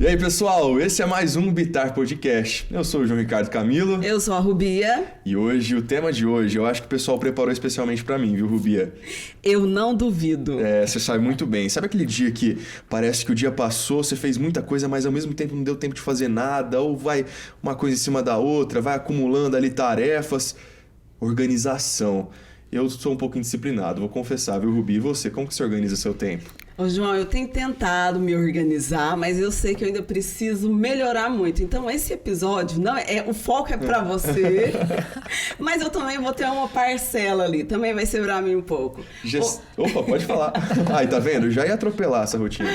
E aí, pessoal, esse é mais um Bitar Podcast. Eu sou o João Ricardo Camilo. Eu sou a Rubia. E hoje, o tema de hoje, eu acho que o pessoal preparou especialmente pra mim, viu, Rubia? Eu não duvido. Você sabe muito bem. Sabe aquele dia que parece que o dia passou, você fez muita coisa, mas ao mesmo tempo não deu tempo de fazer nada, ou vai uma coisa em cima da outra, vai acumulando ali tarefas. Organização. Eu sou um pouco indisciplinado, vou confessar, viu, Rubi? E você, como que você organiza seu tempo? Ô, João, eu tenho tentado me organizar, mas eu sei que eu ainda preciso melhorar muito. Então, esse episódio, o foco é pra você, mas eu também vou ter uma parcela ali. Também vai ser pra mim um pouco. Opa, pode falar. Aí, tá vendo? Eu já ia atropelar essa rotina.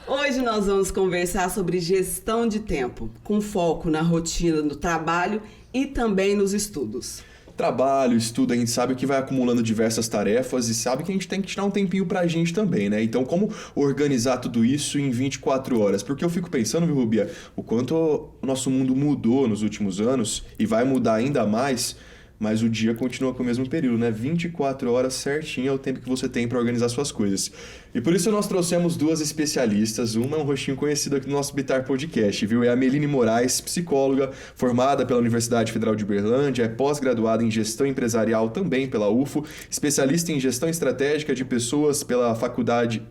Hoje nós vamos conversar sobre gestão de tempo, com foco na rotina do trabalho e também nos estudos. Trabalho, estudo, a gente sabe que vai acumulando diversas tarefas e sabe que a gente tem que tirar um tempinho pra gente também, né? Então, como organizar tudo isso em 24 horas? Porque eu fico pensando, viu, Rubia, o quanto o nosso mundo mudou nos últimos anos e vai mudar ainda mais, mas o dia continua com o mesmo período, né? 24 horas certinho é o tempo que você tem para organizar suas coisas. E por isso nós trouxemos duas especialistas. Uma é um rostinho conhecido aqui no nosso Bitar Podcast, viu? É a Meline Moraes, psicóloga, formada pela Universidade Federal de Uberlândia, é pós-graduada em gestão empresarial também pela UFO, especialista em gestão estratégica de pessoas pela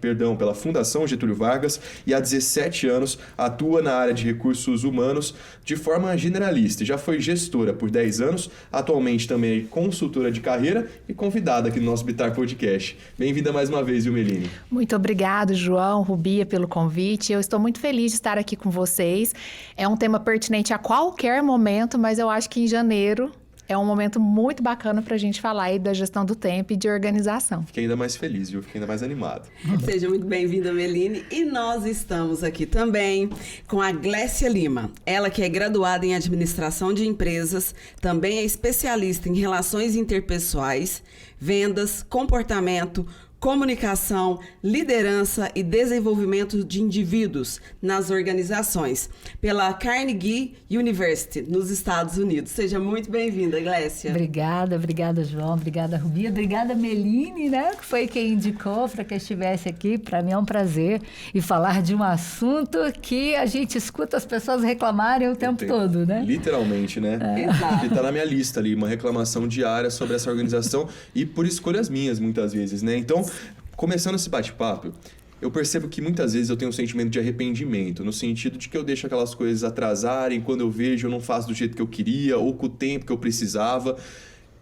pela Fundação Getúlio Vargas e há 17 anos atua na área de recursos humanos de forma generalista. Já foi gestora por 10 anos, atualmente também é consultora de carreira e convidada aqui no nosso Bitar Podcast. Bem-vinda mais uma vez, viu, Meline? Muito obrigado, João, Rubia, pelo convite. Eu estou muito feliz de estar aqui com vocês. É um tema pertinente a qualquer momento, mas eu acho que em janeiro é um momento muito bacana para a gente falar aí da gestão do tempo e de organização. Fiquei ainda mais feliz, viu? Fiquei ainda mais animado. Seja muito bem-vinda, Meline. E nós estamos aqui também com a Glécia Lima. Ela que é graduada em administração de empresas, também é especialista em relações interpessoais, vendas, comportamento, comunicação, liderança e desenvolvimento de indivíduos nas organizações, pela Carnegie University, nos Estados Unidos. Seja muito bem-vinda, Glécia. Obrigada, João. Obrigada, Rubia. Obrigada, Meline, né? Que foi quem indicou para que eu estivesse aqui. Para mim é um prazer e falar de um assunto que a gente escuta as pessoas reclamarem o tempo todo, né? Literalmente, né? Exato. Porque tá na minha lista ali, uma reclamação diária sobre essa organização e por escolhas minhas, muitas vezes, né? Então, começando esse bate-papo, eu percebo que muitas vezes eu tenho um sentimento de arrependimento, no sentido de que eu deixo aquelas coisas atrasarem, quando eu vejo eu não faço do jeito que eu queria ou com o tempo que eu precisava.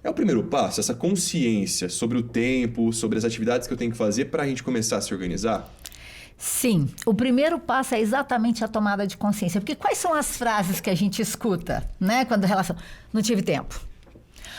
É o primeiro passo, essa consciência sobre o tempo, sobre as atividades que eu tenho que fazer para a gente começar a se organizar? Sim, o primeiro passo é exatamente a tomada de consciência. Porque quais são as frases que a gente escuta, né? Quando relaciona, não tive tempo,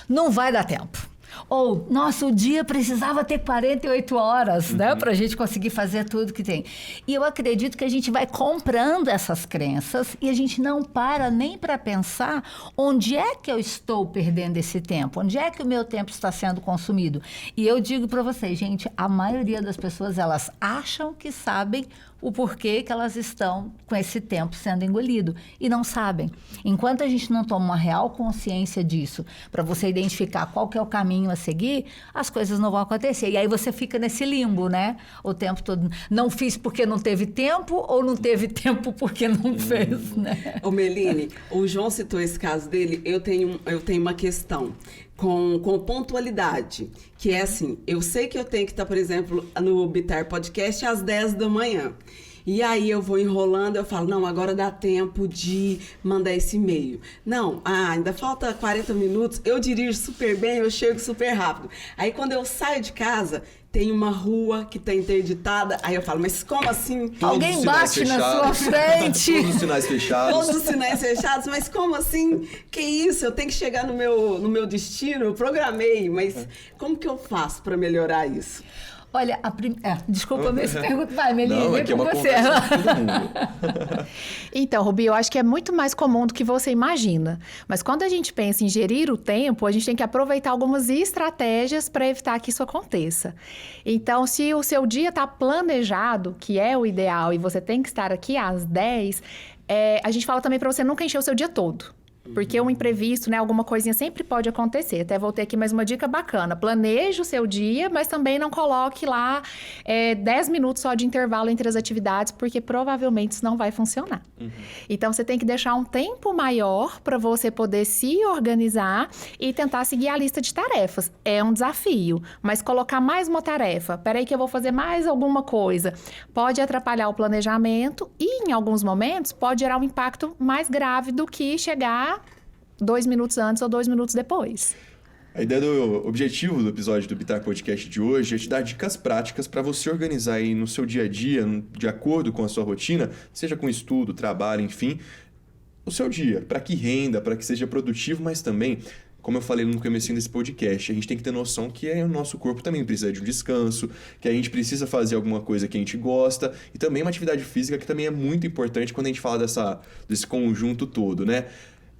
não vai dar tempo. Ou, nossa, o dia precisava ter 48 horas, né? Pra gente conseguir fazer tudo que tem. E eu acredito que a gente vai comprando essas crenças e a gente não para nem para pensar onde é que eu estou perdendo esse tempo, onde é que o meu tempo está sendo consumido. E eu digo para vocês, gente, a maioria das pessoas, elas acham que sabem o porquê que elas estão com esse tempo sendo engolido e não sabem. Enquanto a gente não toma uma real consciência disso, para você identificar qual que é o caminho a seguir, as coisas não vão acontecer. E aí você fica nesse limbo, né? O tempo todo. Não fiz porque não teve tempo ou não teve tempo porque não fez, né? Ô, Meline, o João citou esse caso dele, eu tenho uma questão com pontualidade, que é assim, eu sei que eu tenho que estar, por exemplo, no Bitar Podcast às 10 da manhã. E aí eu vou enrolando, eu falo, não, agora dá tempo de mandar esse e-mail. Não, ainda falta 40 minutos, eu dirijo super bem, eu chego super rápido. Aí quando eu saio de casa, tem uma rua que tá interditada, aí eu falo, mas como assim? Alguém bate na sua frente. Todos os sinais fechados. Todos os sinais fechados, mas como assim? Que isso? Eu tenho que chegar no meu destino, eu programei, mas como que eu faço para melhorar isso? Olha, desculpa, me pergunta, vai, Meline, não, é com uma você. Todo mundo. Então, Rubi, eu acho que é muito mais comum do que você imagina. Mas quando a gente pensa em gerir o tempo, a gente tem que aproveitar algumas estratégias para evitar que isso aconteça. Então, se o seu dia está planejado, que é o ideal, e você tem que estar aqui às 10, a gente fala também para você nunca encher o seu dia todo. Porque um imprevisto, né, alguma coisinha sempre pode acontecer. Até voltei aqui mais uma dica bacana. Planeje o seu dia, mas também não coloque lá 10 minutos só de intervalo entre as atividades, porque provavelmente isso não vai funcionar. Então, você tem que deixar um tempo maior para você poder se organizar e tentar seguir a lista de tarefas. É um desafio, mas colocar mais uma tarefa, peraí que eu vou fazer mais alguma coisa, pode atrapalhar o planejamento e, em alguns momentos, pode gerar um impacto mais grave do que chegar 2 minutos antes ou 2 minutos depois. A ideia do objetivo do episódio do Bitar Podcast de hoje é te dar dicas práticas para você organizar aí no seu dia a dia, de acordo com a sua rotina, seja com estudo, trabalho, enfim, o seu dia, para que renda, para que seja produtivo, mas também, como eu falei no comecinho desse podcast, a gente tem que ter noção que o nosso corpo também precisa de um descanso, que a gente precisa fazer alguma coisa que a gente gosta, e também uma atividade física que também é muito importante quando a gente fala desse conjunto todo, né?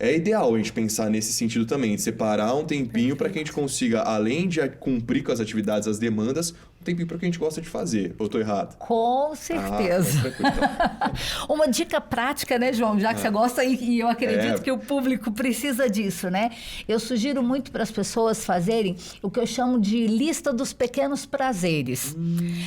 É ideal a gente pensar nesse sentido também, de separar um tempinho para que a gente consiga, além de cumprir com as atividades, as demandas, um tempinho para o que a gente gosta de fazer. Ou estou errado? Com certeza. Então. Uma dica prática, né, João? Já que você gosta e eu acredito que o público precisa disso, né? Eu sugiro muito para as pessoas fazerem o que eu chamo de lista dos pequenos prazeres.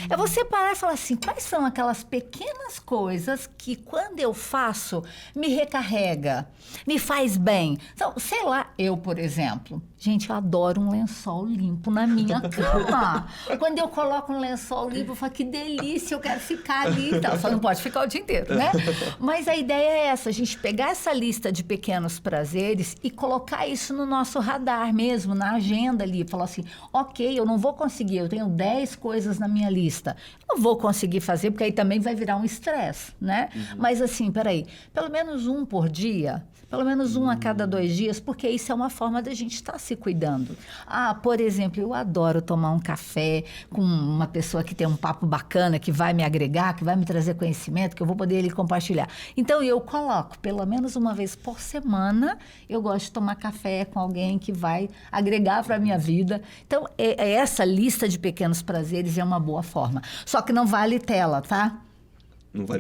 É você parar e falar assim, quais são aquelas pequenas coisas que quando eu faço me recarrega, me faz bem. Então, sei lá, eu, por exemplo, gente, eu adoro um lençol limpo na minha cama. Quando eu coloco um lençol limpo, eu falo, que delícia, eu quero ficar ali. Então, só não pode ficar o dia inteiro, né? Mas a ideia é essa, a gente pegar essa lista de pequenos prazeres e colocar isso no nosso radar mesmo, na agenda ali. Falar assim, ok, eu não vou conseguir, eu tenho 10 coisas na minha lista. Eu não vou conseguir fazer, porque aí também vai virar um estresse, né? Mas assim, peraí, pelo menos um por dia, pelo menos um a cada 2 dias, porque isso é uma forma da gente estar se cuidando. Ah, por exemplo, eu adoro tomar um café com uma pessoa que tem um papo bacana, que vai me agregar, que vai me trazer conhecimento, que eu vou poder ali compartilhar. Então, eu coloco, pelo menos uma vez por semana, eu gosto de tomar café com alguém que vai agregar para a minha vida. Então, essa lista de pequenos prazeres é uma boa forma. Só que não vale tela, tá?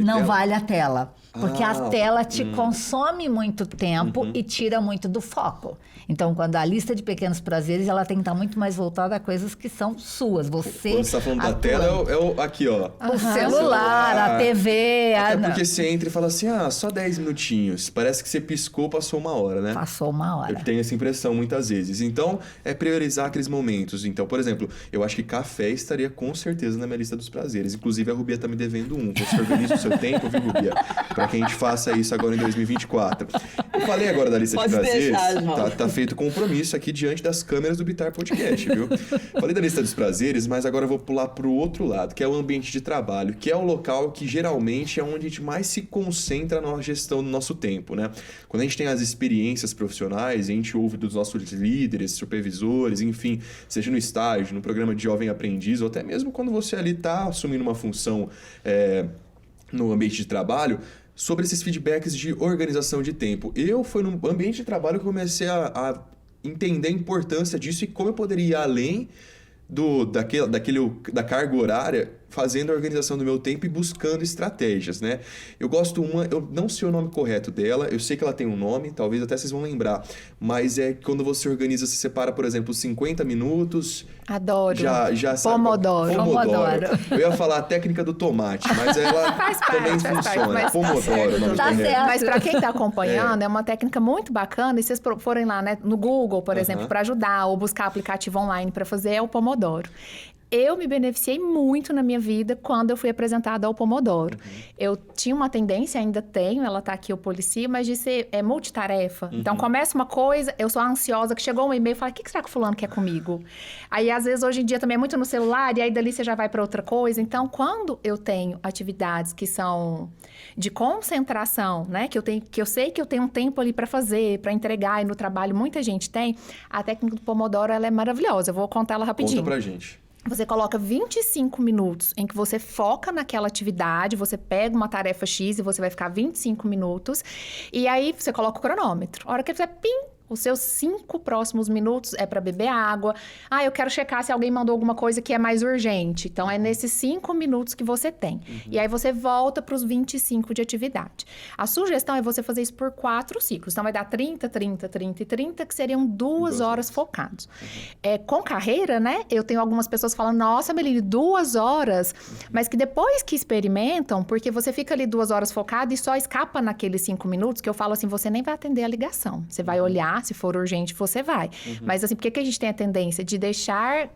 Não vale a tela. Porque a tela te consome muito tempo e tira muito do foco. Então, quando a lista de pequenos prazeres, ela tem que estar muito mais voltada a coisas que são suas. Você Quando você está falando da tela, aqui, ó. O celular, a TV. Até porque você entra e fala assim, só 10 minutinhos. Parece que você piscou, passou 1 hora, né? Passou 1 hora. Eu tenho essa impressão muitas vezes. Então, é priorizar aqueles momentos. Então, por exemplo, eu acho que café estaria com certeza na minha lista dos prazeres. Inclusive, a Rubia tá me devendo um. Você organiza o seu tempo, viu, Rubia? Para que a gente faça isso agora em 2024. Eu falei agora da lista de prazeres. Tá feito compromisso aqui diante das câmeras do Bitar Podcast, viu? Falei da lista dos prazeres, mas agora eu vou pular pro outro lado, que é o ambiente de trabalho, que é o local que geralmente é onde a gente mais se concentra na gestão do nosso tempo, né? Quando a gente tem as experiências profissionais, a gente ouve dos nossos líderes, supervisores, enfim, seja no estágio, no programa de jovem aprendiz, ou até mesmo quando você ali tá assumindo uma função no ambiente de trabalho, sobre esses feedbacks de organização de tempo. Foi no ambiente de trabalho que eu comecei a entender a importância disso e como eu poderia ir além da carga horária, fazendo a organização do meu tempo e buscando estratégias, né? Eu não sei o nome correto dela, eu sei que ela tem um nome, talvez até vocês vão lembrar, mas é quando você organiza, você separa, por exemplo, 50 minutos... Adoro. Já Pomodoro. Eu ia falar a técnica do tomate, mas ela também funciona. Pomodoro. Mas para quem está acompanhando, é uma técnica muito bacana, e se vocês forem lá, né, no Google, por exemplo, para ajudar, ou buscar aplicativo online para fazer, é o Pomodoro. Eu me beneficiei muito na minha vida quando eu fui apresentada ao Pomodoro. Eu tinha uma tendência, ainda tenho, ela tá aqui, eu policio, mas de ser multitarefa. Então, começa uma coisa, eu sou ansiosa, que chegou um e-mail e fala, o que será que o fulano quer comigo? Aí, às vezes, hoje em dia também é muito no celular, e aí dali você já vai para outra coisa. Então, quando eu tenho atividades que são de concentração, né? Que eu sei que eu tenho um tempo ali para fazer, para entregar, e no trabalho muita gente tem, a técnica do Pomodoro, ela é maravilhosa. Eu vou contar ela rapidinho. Conta pra gente. Você coloca 25 minutos em que você foca naquela atividade, você pega uma tarefa X e você vai ficar 25 minutos. E aí, você coloca o cronômetro. A hora que você pim, Os seus 5 próximos minutos é para beber água. Eu quero checar se alguém mandou alguma coisa que é mais urgente. Então, é nesses 5 minutos que você tem. E aí, você volta para os 25 de atividade. A sugestão é você fazer isso por 4 ciclos. Então, vai dar 30, 30, 30 e 30, que seriam 2 horas focados. Com carreira, né? Eu tenho algumas pessoas falando, nossa, Meline, 2 horas. Mas que depois que experimentam, porque você fica ali 2 horas focado e só escapa naqueles 5 minutos, que eu falo assim, você nem vai atender a ligação. Você vai olhar, se for urgente, você vai. Mas assim, por que a gente tem a tendência de deixar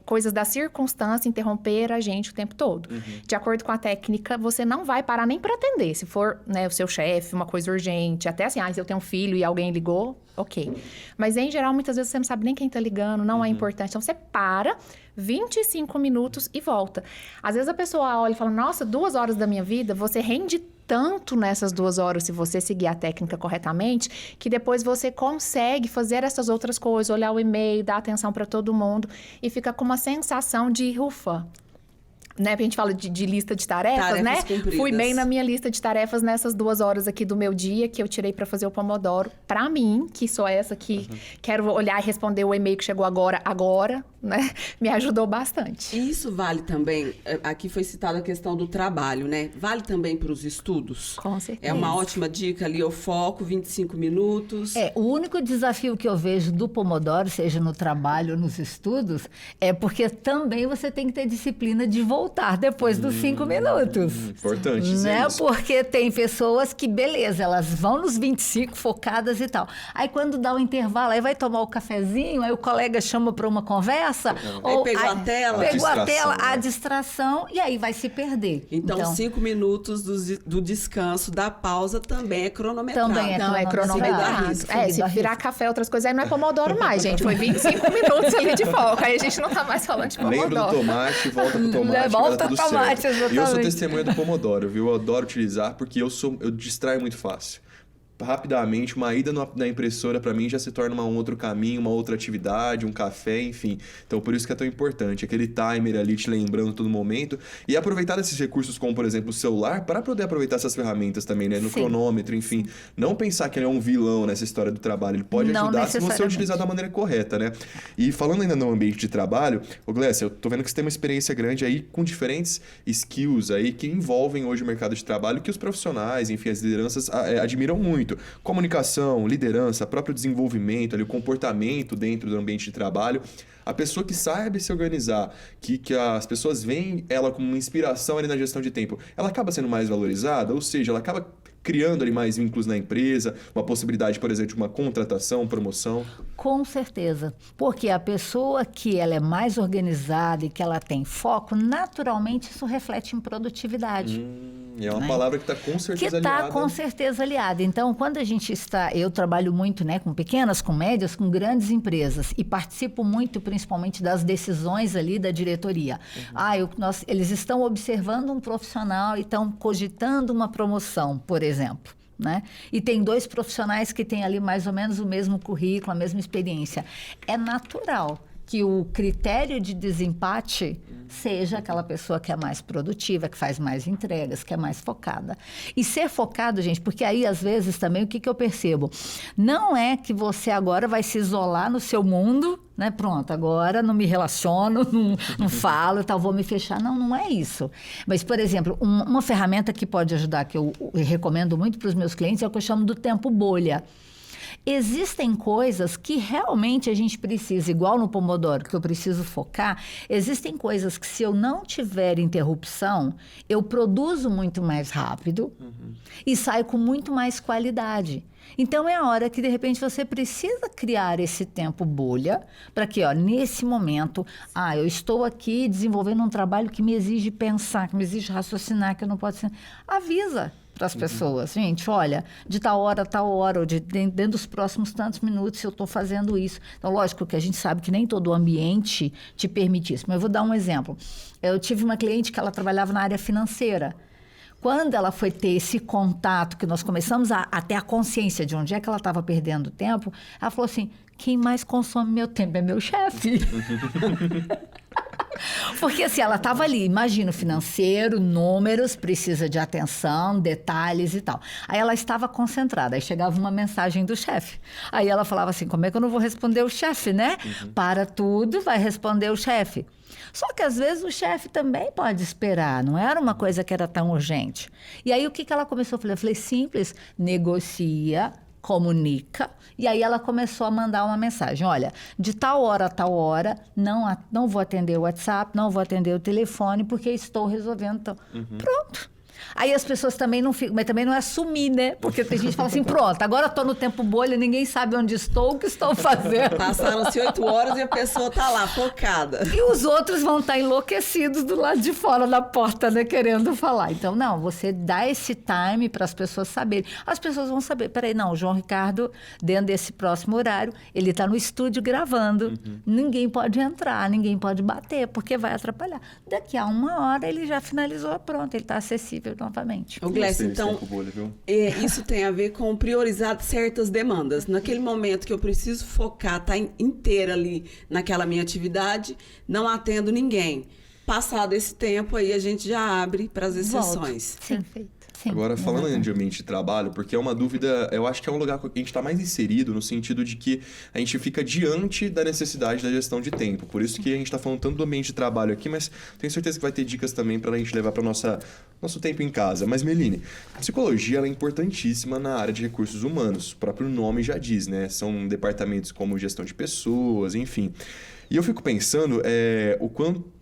coisas da circunstância interromper a gente o tempo todo? De acordo com a técnica, você não vai parar nem para atender. Se for, né, o seu chefe, uma coisa urgente, até assim, se eu tenho um filho e alguém ligou, ok. Mas em geral, muitas vezes você não sabe nem quem tá ligando, não é importante. Então, você para 25 minutos e volta. Às vezes a pessoa olha e fala, nossa, 2 horas da minha vida, você rende tanto nessas 2 horas, se você seguir a técnica corretamente, que depois você consegue fazer essas outras coisas, olhar o e-mail, dar atenção para todo mundo e fica com uma sensação de ufa. Né? A gente fala de lista de tarefas, né? Cumpridas. Fui bem na minha lista de tarefas nessas 2 horas aqui do meu dia que eu tirei para fazer o Pomodoro. Para mim, que sou essa que quero olhar e responder o e-mail que chegou agora, né? Me ajudou bastante. E isso vale também, aqui foi citada a questão do trabalho, né? Vale também para os estudos? Com certeza. É uma ótima dica ali, eu foco 25 minutos. O único desafio que eu vejo do Pomodoro, seja no trabalho ou nos estudos, é porque também você tem que ter disciplina de voltar depois dos 5 minutos. Importante dizer Né? isso. Porque tem pessoas que, beleza, elas vão nos 25 focadas e tal. Aí quando dá o intervalo, aí vai tomar o cafezinho, aí o colega chama para uma conversa. Aí pegou a tela. Pegou a Distração, tela, né? a distração, e aí vai se perder. Então, 5 minutos do descanso, da pausa, também é cronometrado. Também é Não, é cronometrado. cronometrado. Seguido Se à virar risca. café, outras coisas, aí não é Pomodoro mais, gente. Foi 25 minutos ali de foco. Aí a gente não tá mais falando de Pomodoro. Lembra do tomate, volta pro tomate, Volta vai dar tudo pro tomate, certo. E eu sou exatamente. testemunha do Pomodoro, viu? Eu adoro utilizar porque eu distraio muito fácil. Rapidamente, uma ida na impressora para mim já se torna um outro caminho, uma outra atividade, um café, enfim. Então, por isso que é tão importante, aquele timer ali te lembrando todo momento e aproveitar esses recursos como, por exemplo, o celular para poder aproveitar essas ferramentas também, né? No Sim. cronômetro, enfim. Não pensar que ele é um vilão nessa história do trabalho, ele pode Não ajudar se você necessariamente. utilizar da maneira correta, né? E falando ainda no ambiente de trabalho, Glécia, eu tô vendo que você tem uma experiência grande aí com diferentes skills aí que envolvem hoje o mercado de trabalho que os profissionais, enfim, as lideranças admiram muito. Comunicação, liderança, próprio desenvolvimento, ali, o comportamento dentro do ambiente de trabalho. A pessoa que sabe se organizar, que as pessoas veem ela como uma inspiração ali na gestão de tempo, ela acaba sendo mais valorizada, ou seja, ela acaba criando ali mais vínculos na empresa, uma possibilidade, por exemplo, de uma contratação, promoção. Com certeza. Porque a pessoa que ela é mais organizada e que ela tem foco, naturalmente isso reflete em produtividade. É uma Né? palavra que está com certeza Que está aliada. com certeza aliada. Então, quando a gente está... Eu trabalho muito, né, com pequenas, com médias, com grandes empresas e participo muito, principalmente, das decisões ali da diretoria. Eles estão observando um profissional e estão cogitando uma promoção, por exemplo. Né? E tem 2 profissionais que têm ali mais ou menos o mesmo currículo, a mesma experiência. É natural que o critério de desempate seja aquela pessoa que é mais produtiva, que faz mais entregas, que é mais focada. E ser focado, gente, porque aí, às vezes, também, o que eu percebo? Não é que você agora vai se isolar no seu mundo, né? Pronto, agora não me relaciono, não falo e tal, vou me fechar. Não é isso. Mas, por exemplo, uma ferramenta que pode ajudar, que eu recomendo muito para os meus clientes, é o que eu chamo do tempo bolha. Existem coisas que realmente a gente precisa, igual no Pomodoro, que eu preciso focar. Existem coisas que, se eu não tiver interrupção, eu produzo muito mais rápido e saio com muito mais qualidade. Então, é a hora que, de repente, você precisa criar esse tempo bolha para que, nesse momento, eu estou aqui desenvolvendo um trabalho que me exige pensar, que me exige raciocinar, que eu não posso... Avisa para as pessoas, gente, olha, de tal hora a tal hora, ou dentro dos próximos tantos minutos eu estou fazendo isso. Então, lógico que a gente sabe que nem todo o ambiente te permite isso, mas eu vou dar um exemplo. Eu tive uma cliente que ela trabalhava na área financeira. Quando ela foi ter esse contato, que nós começamos a ter a consciência de onde é que ela estava perdendo tempo, ela falou assim, quem mais consome meu tempo é meu chefe. Porque assim, ela estava ali, imagina, financeiro, números, precisa de atenção, detalhes e tal. Aí ela estava concentrada, aí chegava uma mensagem do chefe. Aí ela falava assim, como é que eu não vou responder o chefe, né? Para tudo, vai responder o chefe. Só que às vezes o chefe também pode esperar, não era uma coisa que era tão urgente. E aí o que ela começou a fazer? Eu falei, simples, negocia, comunica, e aí ela começou a mandar uma mensagem, olha, de tal hora a tal hora, não vou atender o WhatsApp, não vou atender o telefone, porque estou resolvendo. Então. Pronto. Aí as pessoas também não ficam, mas também não é sumir, né? Porque tem gente que fala assim, pronto, agora estou no tempo bolha, ninguém sabe onde estou, o que estou fazendo. Passaram-se 8 horas e a pessoa tá lá, focada. E os outros vão estar enlouquecidos do lado de fora da porta, né? Querendo falar. Então, não, você dá esse time para as pessoas saberem. As pessoas vão saber, peraí, não, o João Ricardo, dentro desse próximo horário, ele está no estúdio gravando. Ninguém pode entrar, ninguém pode bater, porque vai atrapalhar. Daqui a 1 hora ele já finalizou, pronto, ele está acessível novamente. O Glécio, então, isso tem a ver com priorizar certas demandas. Naquele momento que eu preciso focar, tá inteira ali naquela minha atividade, não atendo ninguém. Passado esse tempo, aí a gente já abre para as exceções. Sim. Perfeito. Sim, Agora, falando de ambiente de trabalho, porque é uma dúvida, eu acho que é um lugar que a gente está mais inserido, no sentido de que a gente fica diante da necessidade da gestão de tempo. Por isso que a gente está falando tanto do ambiente de trabalho aqui, mas tenho certeza que vai ter dicas também para a gente levar para o nosso tempo em casa. Mas, Meline, a psicologia ela é importantíssima na área de recursos humanos. O próprio nome já diz, né? São departamentos como gestão de pessoas, enfim. E eu fico pensando o quanto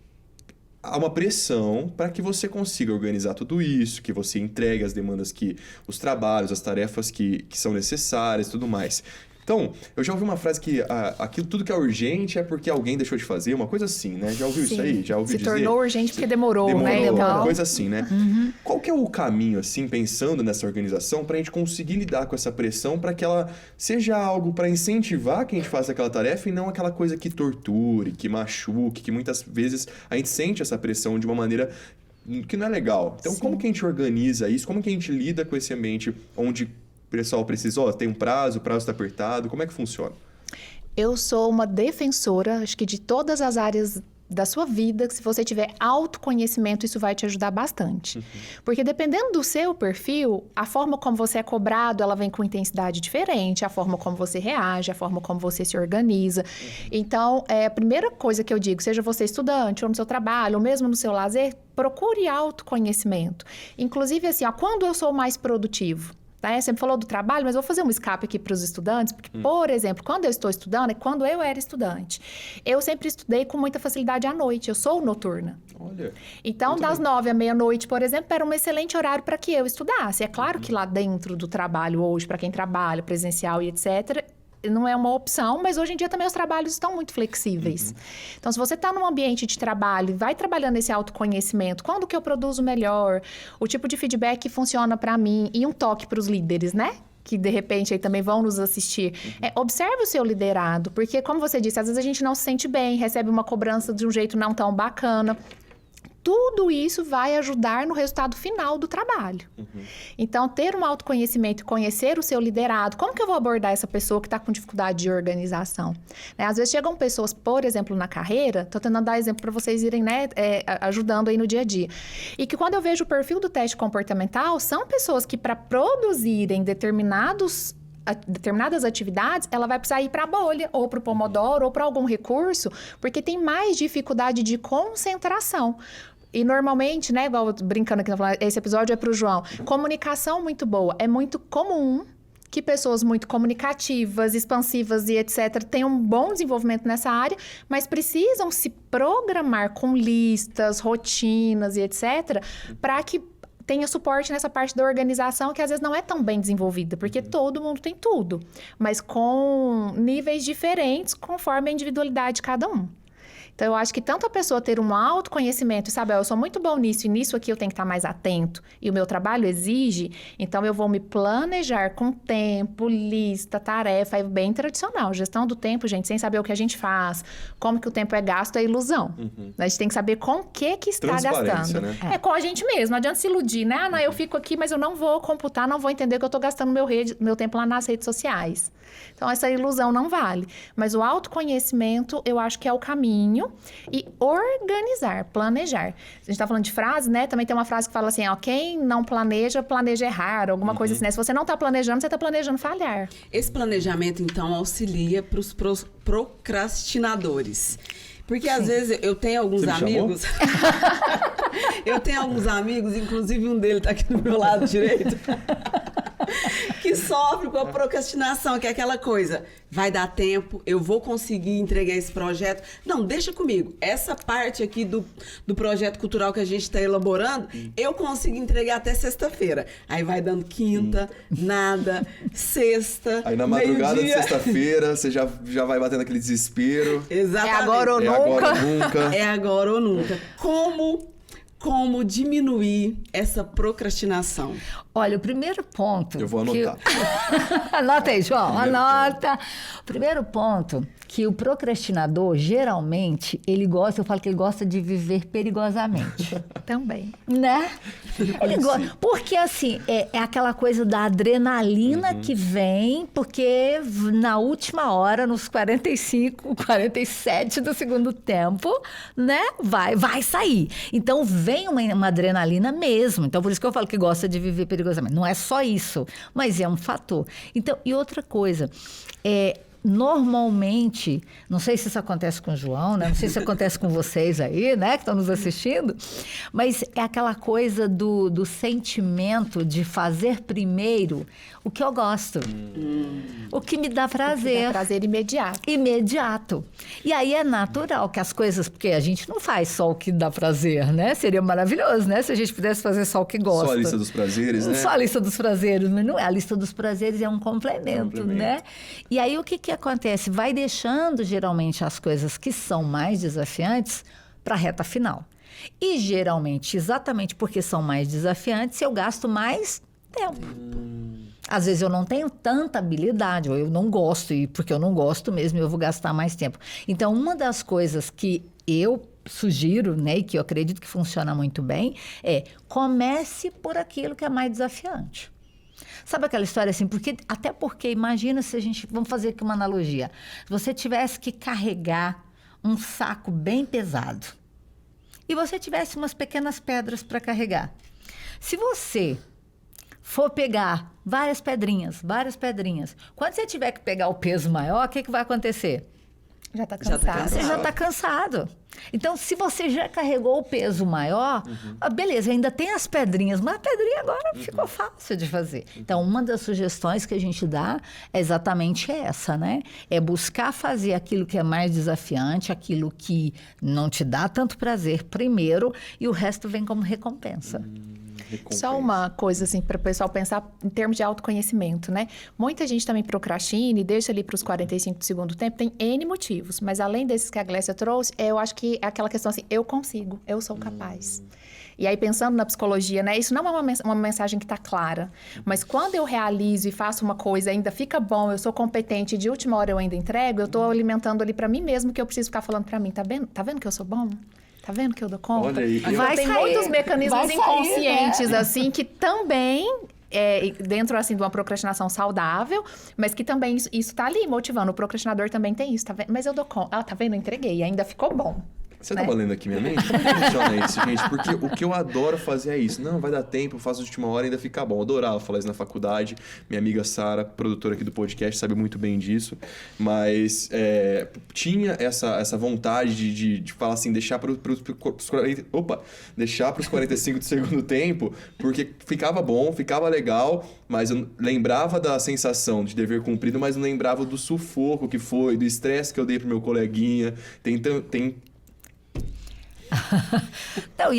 há uma pressão para que você consiga organizar tudo isso, que você entregue as demandas os trabalhos, as tarefas que são necessárias e tudo mais. Então, eu já ouvi uma frase que aquilo tudo que é urgente é porque alguém deixou de fazer, uma coisa assim, né? Já ouviu isso aí? Já ouviu Se dizer? tornou urgente porque demorou, né? Uma Então, coisa assim, né? Qual que é o caminho, assim, pensando nessa organização, para a gente conseguir lidar com essa pressão, para que ela seja algo para incentivar que a gente faça aquela tarefa e não aquela coisa que torture, que machuque, que muitas vezes a gente sente essa pressão de uma maneira que não é legal. Então, como que a gente organiza isso? Como que a gente lida com esse ambiente onde o pessoal precisa, tem um prazo, o prazo está apertado, como é que funciona? eu sou uma defensora, acho que de todas as áreas da sua vida, que se você tiver autoconhecimento, isso vai te ajudar bastante. Porque dependendo do seu perfil, a forma como você é cobrado, ela vem com intensidade diferente, a forma como você reage, a forma como você se organiza. Então, a primeira coisa que eu digo, seja você estudante, ou no seu trabalho, ou mesmo no seu lazer, procure autoconhecimento. Inclusive, assim, quando eu sou mais produtivo? Né? Você me falou do trabalho, mas eu vou fazer um escape aqui para os estudantes, porque, por exemplo, quando eu estou estudando, e quando eu era estudante, eu sempre estudei com muita facilidade à noite, eu sou noturna. Olha. Então, das 9 à meia-noite, por exemplo, era um excelente horário para que eu estudasse. É claro que lá dentro do trabalho hoje, para quem trabalha presencial e etc., não é uma opção, mas hoje em dia também os trabalhos estão muito flexíveis. Então, se você está num ambiente de trabalho, vai trabalhando esse autoconhecimento, quando que eu produzo melhor, o tipo de feedback que funciona para mim, e um toque para os líderes, né? Que de repente aí também vão nos assistir. Observe o seu liderado, porque como você disse, às vezes a gente não se sente bem, recebe uma cobrança de um jeito não tão bacana. Tudo isso vai ajudar no resultado final do trabalho. Então, ter um autoconhecimento e conhecer o seu liderado, como que eu vou abordar essa pessoa que está com dificuldade de organização? Né? Às vezes chegam pessoas, por exemplo, na carreira, estou tentando dar exemplo para vocês irem ajudando aí no dia a dia, e que quando eu vejo o perfil do teste comportamental, são pessoas que para produzirem determinadas atividades, ela vai precisar ir para a bolha, ou para o Pomodoro, ou para algum recurso, porque tem mais dificuldade de concentração. E normalmente, né, igual brincando aqui, esse episódio é para o João, comunicação muito boa. É muito comum que pessoas muito comunicativas, expansivas e etc. tenham um bom desenvolvimento nessa área, mas precisam se programar com listas, rotinas e etc. para que tenha suporte nessa parte da organização que às vezes não é tão bem desenvolvida, porque todo mundo tem tudo, mas com níveis diferentes conforme a individualidade de cada um. Então, eu acho que tanto a pessoa ter um autoconhecimento, sabe, eu sou muito bom nisso e nisso aqui eu tenho que estar mais atento e o meu trabalho exige, então eu vou me planejar com tempo, lista, tarefa, é bem tradicional. Gestão do tempo, gente, sem saber o que a gente faz, como que o tempo é gasto, é iluão. A gente tem que saber com o que está gastando. Né? É com a gente mesmo, não adianta se iludir, né? Eu fico aqui, mas eu não vou computar, não vou entender que eu estou gastando meu tempo lá nas redes sociais. Então, essa ilusão não vale. Mas o autoconhecimento, eu acho que é o caminho caminho e organizar, planejar. A gente tá falando de frases, né? Também tem uma frase que fala assim, ó, quem não planeja, planeja errar, alguma coisa assim, né? Se você não tá planejando, você tá planejando falhar. Esse planejamento, então, auxilia para os procrastinadores. Porque às vezes eu tenho alguns amigos. Eu tenho alguns amigos, inclusive um deles tá aqui do meu lado direito, que sofre com a procrastinação, que é aquela coisa, vai dar tempo, eu vou conseguir entregar esse projeto. Não, deixa comigo. Essa parte aqui do projeto cultural que a gente está elaborando, eu consigo entregar até sexta-feira. Aí vai dando quinta, nada, sexta, Aí na madrugada de meio-dia. sexta-feira, você já vai batendo aquele desespero. Exatamente. É agora ou É nunca. agora ou nunca. É agora ou nunca. Como diminuir essa procrastinação? Olha, o primeiro ponto... Eu vou anotar. Anota aí, João, Primeiro anota. O primeiro ponto, que o procrastinador, geralmente, eu falo que ele gosta de viver perigosamente. Também. Né? Ele gosta, porque assim, é aquela coisa da adrenalina que vem, porque na última hora, nos 45, 47 do segundo tempo, né? Vai sair. Então vem uma adrenalina mesmo. Então por isso que eu falo que gosta de viver perigosamente. Não é só isso, mas é um fator. Então, e outra coisa, normalmente, não sei se isso acontece com o João, né? Não sei se acontece com vocês aí, né? Que estão nos assistindo, mas é aquela coisa do sentimento de fazer primeiro o que eu gosto. O que me dá prazer. Dá prazer imediato. Imediato. E aí é natural que as coisas... Porque a gente não faz só o que dá prazer, né? Seria maravilhoso, né? Se a gente pudesse fazer só o que gosta. Só a lista dos prazeres, né? Só a lista dos prazeres, mas não é. A lista dos prazeres é um complemento, né? E aí o que acontece? Vai deixando geralmente as coisas que são mais desafiantes para a reta final. E geralmente, exatamente porque são mais desafiantes, eu gasto mais tempo. Às vezes eu não tenho tanta habilidade, ou eu não gosto, e porque eu não gosto mesmo, eu vou gastar mais tempo. Então, uma das coisas que eu sugiro, né, e que eu acredito que funciona muito bem, comece por aquilo que é mais desafiante. Sabe aquela história assim? Até porque, imagina se vamos fazer aqui uma analogia. Se você tivesse que carregar um saco bem pesado e você tivesse umas pequenas pedras para carregar. Se você for pegar várias pedrinhas, quando você tiver que pegar o peso maior, o que vai acontecer? Já tá Já tá cansado. Você já está cansado. Então, se você já carregou o peso maior, beleza, ainda tem as pedrinhas, mas a pedrinha agora ficou fácil de fazer. Então, uma das sugestões que a gente dá é exatamente essa, né? É buscar fazer aquilo que é mais desafiante, aquilo que não te dá tanto prazer primeiro, e o resto vem como recompensa. Só uma coisa, assim, para o pessoal pensar em termos de autoconhecimento, né? Muita gente também procrastina e deixa ali para os 45 do segundo tempo, tem N motivos. Mas além desses que a Glécia trouxe, eu acho que é aquela questão assim, eu consigo, eu sou capaz. E aí, pensando na psicologia, né? Isso não é uma mensagem que está clara. Mas quando eu realizo e faço uma coisa, ainda fica bom, eu sou competente e de última hora eu ainda entrego, eu estou alimentando ali para mim mesmo que eu preciso ficar falando para mim. Tá vendo que eu sou bom? Tá vendo que eu dou conta? Olha aí. Tem muitos mecanismos inconscientes, né? assim, que também, dentro, assim, de uma procrastinação saudável, mas que também isso tá ali motivando. O procrastinador também tem isso, tá vendo? Mas eu dou conta. Tá vendo? Eu entreguei, ainda ficou bom. Você tá lendo aqui minha mente? Como funciona isso, gente? Porque o que eu adoro fazer é isso. Não, vai dar tempo, eu faço de última hora e ainda fica bom. Eu adorava falar isso na faculdade. Minha amiga Sara, produtora aqui do podcast, sabe muito bem disso. Mas tinha essa vontade de falar assim, deixar para os 45 do segundo tempo, porque ficava bom, ficava legal, mas eu lembrava da sensação de dever cumprido, mas não lembrava do sufoco que foi, do estresse que eu dei pro meu coleguinha. Tem Não,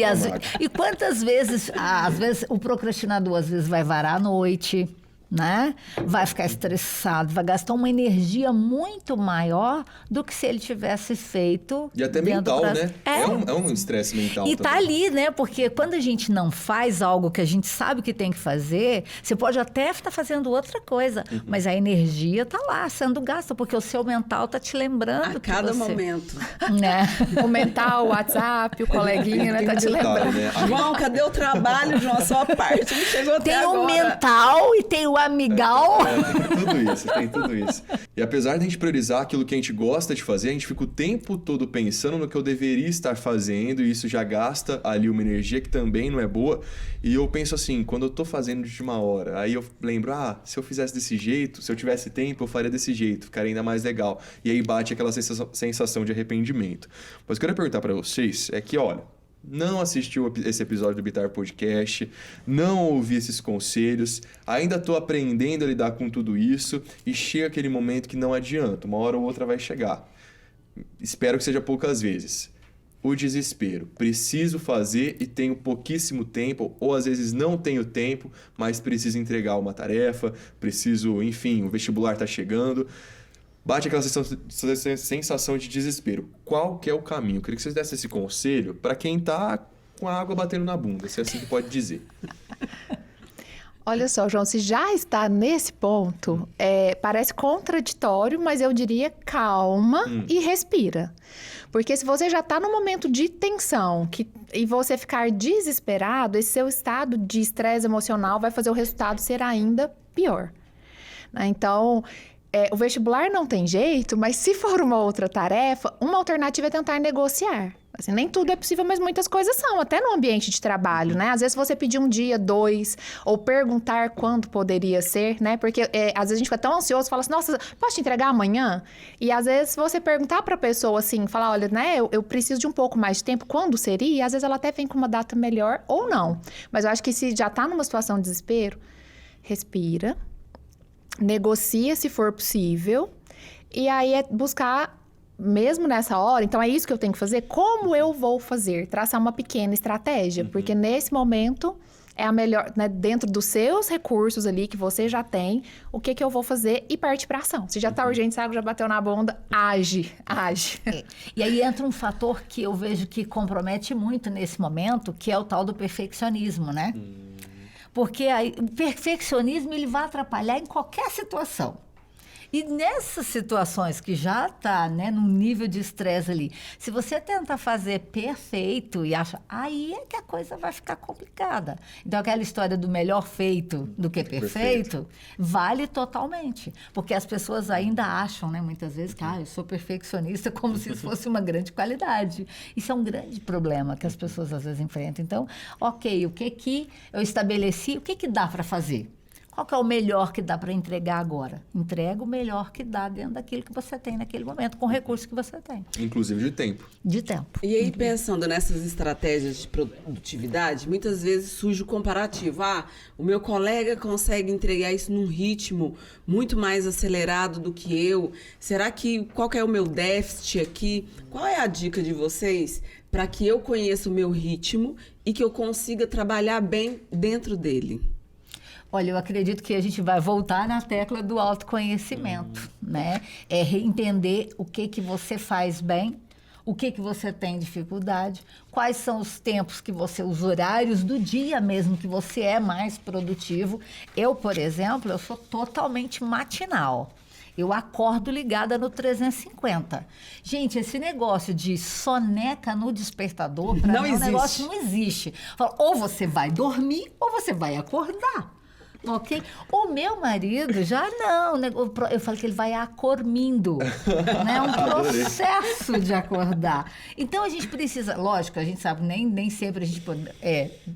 e quantas vezes, às vezes, o procrastinador às vezes vai varar à noite, né? Vai ficar estressado, vai gastar uma energia muito maior do que se ele tivesse feito. E até mental, né? É um estresse mental. E também. tá ali, né? Porque quando a gente não faz algo que a gente sabe que tem que fazer, você pode até estar fazendo outra coisa, mas a energia tá lá sendo gasta, porque o seu mental tá te lembrando. A cada momento. Né? O mental, o WhatsApp, o coleguinha, né? Tá te lembrando. Né? João, cadê o trabalho, João? A sua parte não chegou até Tem agora. o mental e tem o do amigal. Tem tudo isso. E apesar de a gente priorizar aquilo que a gente gosta de fazer, a gente fica o tempo todo pensando no que eu deveria estar fazendo e isso já gasta ali uma energia que também não é boa. E eu penso assim, quando eu tô fazendo de última hora, aí eu lembro, se eu fizesse desse jeito, se eu tivesse tempo, eu faria desse jeito, ficaria ainda mais legal. E aí bate aquela sensação de arrependimento. Mas o que eu quero perguntar pra vocês é que, olha, não assistiu esse episódio do Bitar Podcast, não ouvi esses conselhos, ainda estou aprendendo a lidar com tudo isso e chega aquele momento que não adianta, uma hora ou outra vai chegar. Espero que seja poucas vezes. O desespero. Preciso fazer e tenho pouquíssimo tempo, ou às vezes não tenho tempo, mas preciso entregar uma tarefa, preciso, enfim, o vestibular está chegando. Bate aquela sensação de desespero. Qual que é o caminho? Eu queria que vocês dessem esse conselho para quem está com a água batendo na bunda, se é assim que pode dizer. Olha só, João, se já está nesse ponto, parece contraditório, mas eu diria calma e respira. Porque se você já está num momento de tensão e você ficar desesperado, esse seu estado de estresse emocional vai fazer o resultado ser ainda pior. Então, o vestibular não tem jeito, mas se for uma outra tarefa, uma alternativa é tentar negociar. Assim, nem tudo é possível, mas muitas coisas são, até no ambiente de trabalho, né? Às vezes você pedir um dia, 2, ou perguntar quando poderia ser, né? Porque às vezes a gente fica tão ansioso, fala assim, nossa, posso te entregar amanhã? E às vezes você perguntar pra pessoa assim, falar, olha, né, eu preciso de um pouco mais de tempo, quando seria? E às vezes ela até vem com uma data melhor ou não. Mas eu acho que se já tá numa situação de desespero, respira, negocia se for possível, e aí é buscar, mesmo nessa hora, então é isso que eu tenho que fazer, como eu vou fazer? Traçar uma pequena estratégia, porque nesse momento é a melhor, né, dentro dos seus recursos ali que você já tem, o que eu vou fazer e parte para ação. Se já tá urgente, sabe, já bateu na bunda, age. E aí entra um fator que eu vejo que compromete muito nesse momento, que é o tal do perfeccionismo, né? Porque aí, o perfeccionismo ele vai atrapalhar em qualquer situação. E nessas situações que já está, né, num nível de estresse ali, se você tenta fazer perfeito e acha, aí é que a coisa vai ficar complicada. Então, aquela história do melhor feito do que perfeito, vale totalmente. Porque as pessoas ainda acham, né, muitas vezes, que eu sou perfeccionista como se isso fosse uma grande qualidade. Isso é um grande problema que as pessoas às vezes enfrentam. Então, ok, o que eu estabeleci, o que dá para fazer? Qual que é o melhor que dá para entregar agora? Entrega o melhor que dá dentro daquilo que você tem naquele momento, com o recurso que você tem. Inclusive de tempo. De tempo. E aí, pensando nessas estratégias de produtividade, muitas vezes surge o comparativo. O meu colega consegue entregar isso num ritmo muito mais acelerado do que eu. Será que, qual que é o meu déficit aqui? Qual é a dica de vocês para que eu conheça o meu ritmo e que eu consiga trabalhar bem dentro dele? Olha, eu acredito que a gente vai voltar na tecla do autoconhecimento, né? É entender o que você faz bem, o que você tem dificuldade, quais são os tempos que os horários do dia mesmo que você é mais produtivo. Eu, por exemplo, eu sou totalmente matinal. Eu acordo ligada no 350. Gente, esse negócio de soneca no despertador, para mim, o negócio não existe. Ou você vai dormir, ou você vai acordar. Ok? O meu marido já não. Eu falo que ele vai acormindo. Né? É um processo de acordar. Então, a gente precisa... Lógico, a gente sabe, nem sempre a gente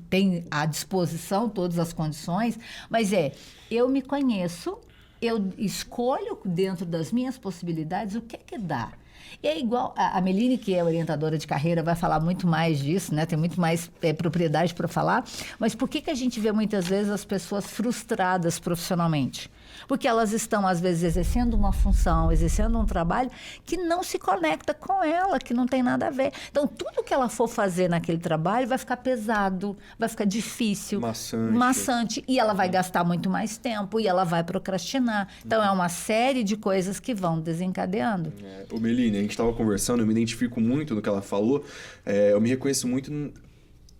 tem à disposição todas as condições, mas eu me conheço, eu escolho dentro das minhas possibilidades o que dá. E é igual, a Meline, que é orientadora de carreira, vai falar muito mais disso, né? Tem muito mais propriedade para falar. Mas por que a gente vê muitas vezes as pessoas frustradas profissionalmente? Porque elas estão, às vezes, exercendo uma função, exercendo um trabalho que não se conecta com ela, que não tem nada a ver. Então, tudo que ela for fazer naquele trabalho vai ficar pesado, vai ficar difícil, maçante. E ela vai gastar muito mais tempo, e ela vai procrastinar. Então, é uma série de coisas que vão desencadeando. Ô, Meline, a gente estava conversando, eu me identifico muito no que ela falou. Eu me reconheço muito